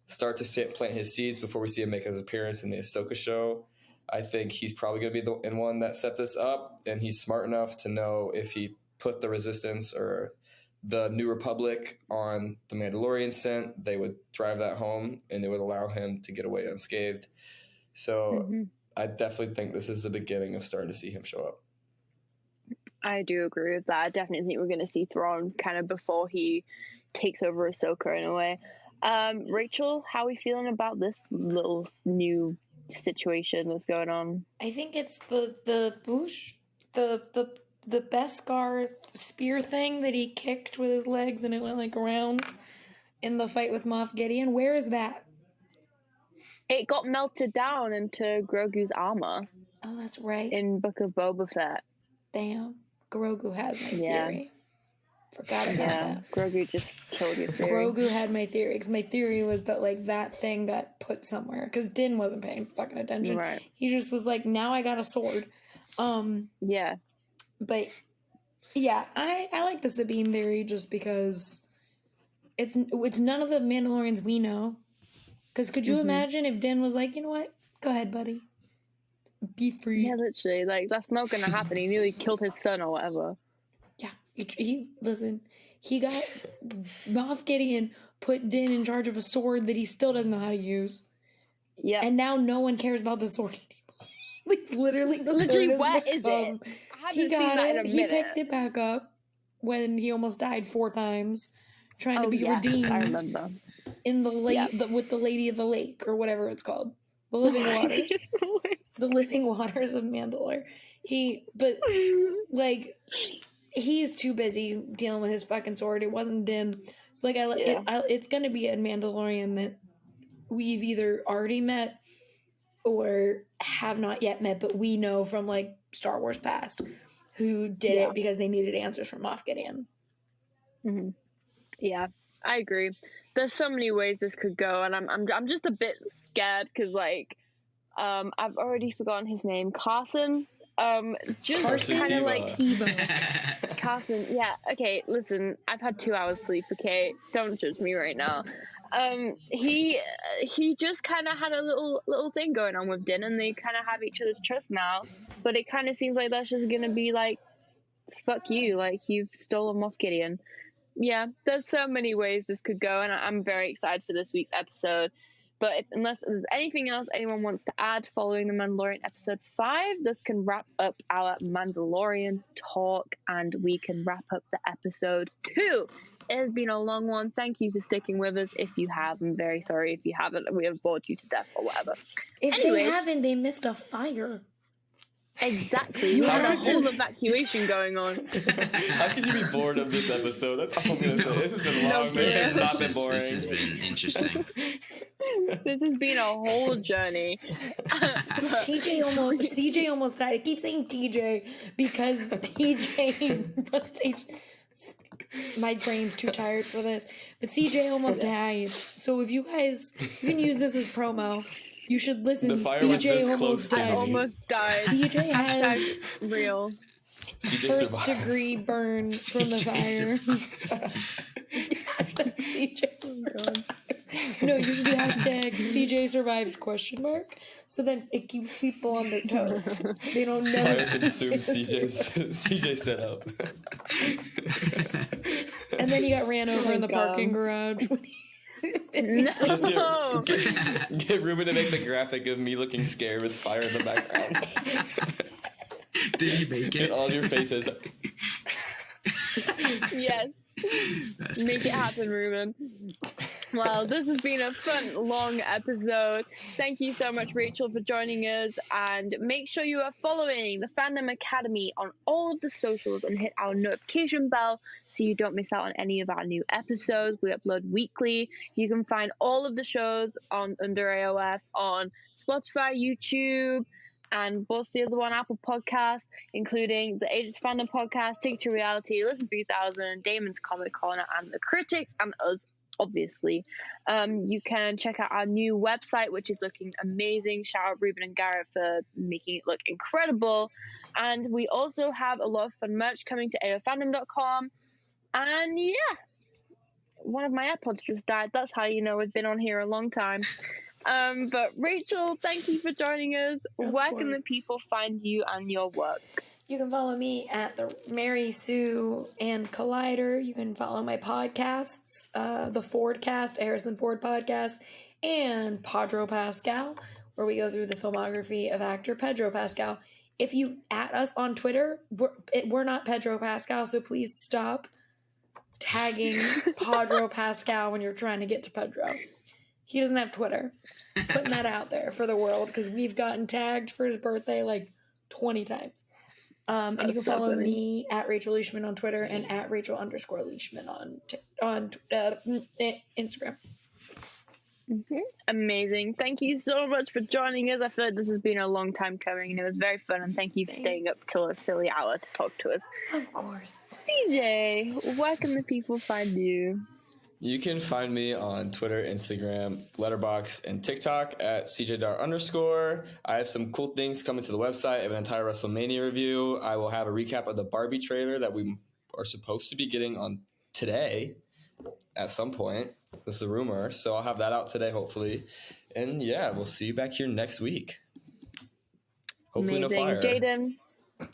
start to plant his seeds before we see him make his appearance in the Ahsoka show. I think he's probably going to be the one that set this up, and he's smart enough to know if he put the Resistance or the New Republic on the Mandalorian scent, they would drive that home, and it would allow him to get away unscathed. So I definitely think this is the beginning of starting to see him show up. I do agree with that. I definitely think we're going to see Thrawn kind of before he takes over Ahsoka in a way. Rachel, how are we feeling about this little new situation that's going on? I think it's the bush, the Beskar spear thing that he kicked with his legs and it went like around in the fight with Moff Gideon. Where is that? It got melted down into Grogu's armor. Oh, that's right. In Book of Boba Fett. Damn. Grogu has my theory. Forgot about that. Grogu just killed your theory. Grogu had my theory. Because my theory was that, like, that thing got put somewhere. Because Din wasn't paying fucking attention. Right. He just was like, now I got a sword. Yeah. But, yeah, I like the Sabine theory just because it's none of the Mandalorians we know. Because could you imagine if Din was like, you know what? Go ahead, buddy. Be free. Yeah, literally. Like, that's not going to happen. He nearly killed his son or whatever. Yeah. He got Moff Gideon put Din in charge of a sword that he still doesn't know how to use. Yeah. And now no one cares about the sword anymore. Like, literally, the sword where is it? He got it. He picked it back up when he almost died 4 times trying to be redeemed. I remember. In the lake, with the Lady of the Lake, or whatever it's called. The Living Waters. The Living Waters of Mandalore. He's too busy dealing with his fucking sword. It wasn't Din. So, it's going to be a Mandalorian that we've either already met or have not yet met, but we know from, like, Star Wars past, who did it because they needed answers from Moff Gideon. Yeah, I agree. There's so many ways this could go, and I'm just a bit scared because, like, I've already forgotten his name. Carson. Just kind of like Tebow. Carson. Yeah. Okay. Listen, I've had 2 hours sleep. Okay, don't judge me right now. He just kind of had a little thing going on with Din, and they kind of have each other's trust now. But it kind of seems like that's just gonna be like, fuck you, like you've stolen Moff Gideon. Yeah, there's so many ways this could go, and I'm very excited for this week's episode. But unless there's anything else anyone wants to add following The Mandalorian episode 5, this can wrap up our Mandalorian talk, and we can wrap up the episode 2. It has been a long one. Thank you for sticking with us. If you have, I'm very sorry. If you haven't, we have bored you to death or whatever. If Anyways, they haven't, they missed a fire. Exactly. We had a whole evacuation going on. How could you be bored of this episode? That's all I'm going to say. This has been long, but it has not been boring. This has been interesting. This has been a whole journey. CJ almost died. I keep saying TJ because TJ. My brain's too tired for this. But CJ almost died. So if you guys, you can use this as promo. You should listen. The fire was this close to me. I almost died. CJ has real first degree burn from the fire. CJ survives. No, you should do hashtag CJ survives ? So then it keeps people on their toes. They don't know. I just assume CJ set up. And then he got ran over in the parking garage. No. Just get Ruben to make the graphic of me looking scared with fire in the background. Did he make it? Get all your faces. Yes. That's Make crazy. it happen, Ruben. Well, this has been a fun, long episode. Thank you so much, Rachel, for joining us. And make sure you are following the Fandom Academy on all of the socials and hit our notification bell so you don't miss out on any of our new episodes. We upload weekly. You can find all of the shows on under AOF on Spotify, YouTube, and what's the other one? Apple Podcast, including the Agents of Fandom podcast, Ticket to Reality, Listen 3000, Damon's Comic Corner, and the Critics, and us, obviously. You can check out our new website, which is looking amazing. Shout out Ruben and Garrett for making it look incredible. And we also have a lot of fun merch coming to AOFandom.com. And yeah, one of my AirPods just died. That's how you know we've been on here a long time. But Rachel, thank you for joining us. Where can the people find you and your work? You can follow me at the Mary Sue and Collider. You can follow my podcasts, the Fordcast, Harrison Ford podcast, and Pedro Pascal, where we go through the filmography of actor Pedro Pascal. If you at us on Twitter, we're not Pedro Pascal, so please stop tagging Pedro Pascal when you're trying to get to Pedro. He doesn't have Twitter. Just putting that out there for the world because we've gotten tagged for his birthday like 20 times. And you can follow me at Rachel Leishman on Twitter and at Rachel_Leishman on Instagram. Mm-hmm. Amazing. Thank you so much for joining us. I feel like this has been a long time coming and it was very fun. And thank you for staying up till a silly hour to talk to us. Of course. CJ, where can the people find you? You can find me on Twitter, Instagram, Letterboxd, and TikTok at CJDar_. I have some cool things coming to the website. I have an entire WrestleMania review. I will have a recap of the Barbie trailer that we are supposed to be getting on today at some point. This is a rumor, so I'll have that out today, hopefully. And yeah, we'll see you back here next week. Hopefully Amazing. No fire. Jaden.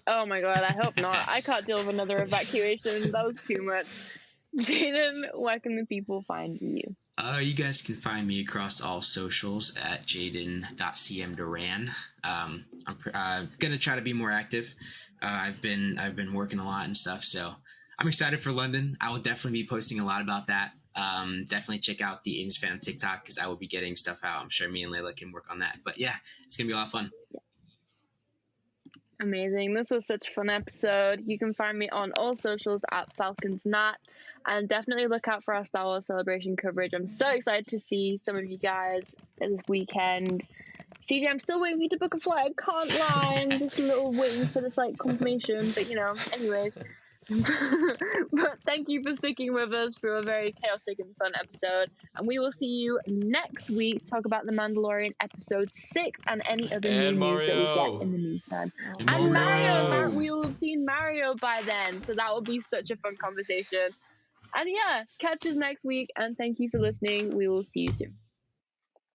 Oh my god, I hope not. I can't deal with another evacuation. That was too much. Jaden, where can the people find you? You guys can find me across all socials at jaden.cmduran. I'm gonna try to be more active. I've been working a lot and stuff, so I'm excited for London. I will definitely be posting a lot about that. Definitely check out the Agents of Fandom TikTok because I will be getting stuff out. I'm sure me and Layla can work on that. But yeah, it's gonna be a lot of fun. Amazing. This was such a fun episode. You can find me on all socials at FalconsNat, and definitely look out for our Star Wars Celebration coverage. I'm so excited to see some of you guys this weekend. CJ, I'm still waiting for you to book a flight. I can't lie. I'm just a little waiting for the flight confirmation. But, you know, anyways. But thank you for sticking with us through a very chaotic and fun episode. And we will see you next week to talk about the Mandalorian episode 6 and any other new news that we get in the meantime. And Mario! We will have seen Mario by then. So that will be such a fun conversation. And yeah, catch us next week. And thank you for listening. We will see you soon.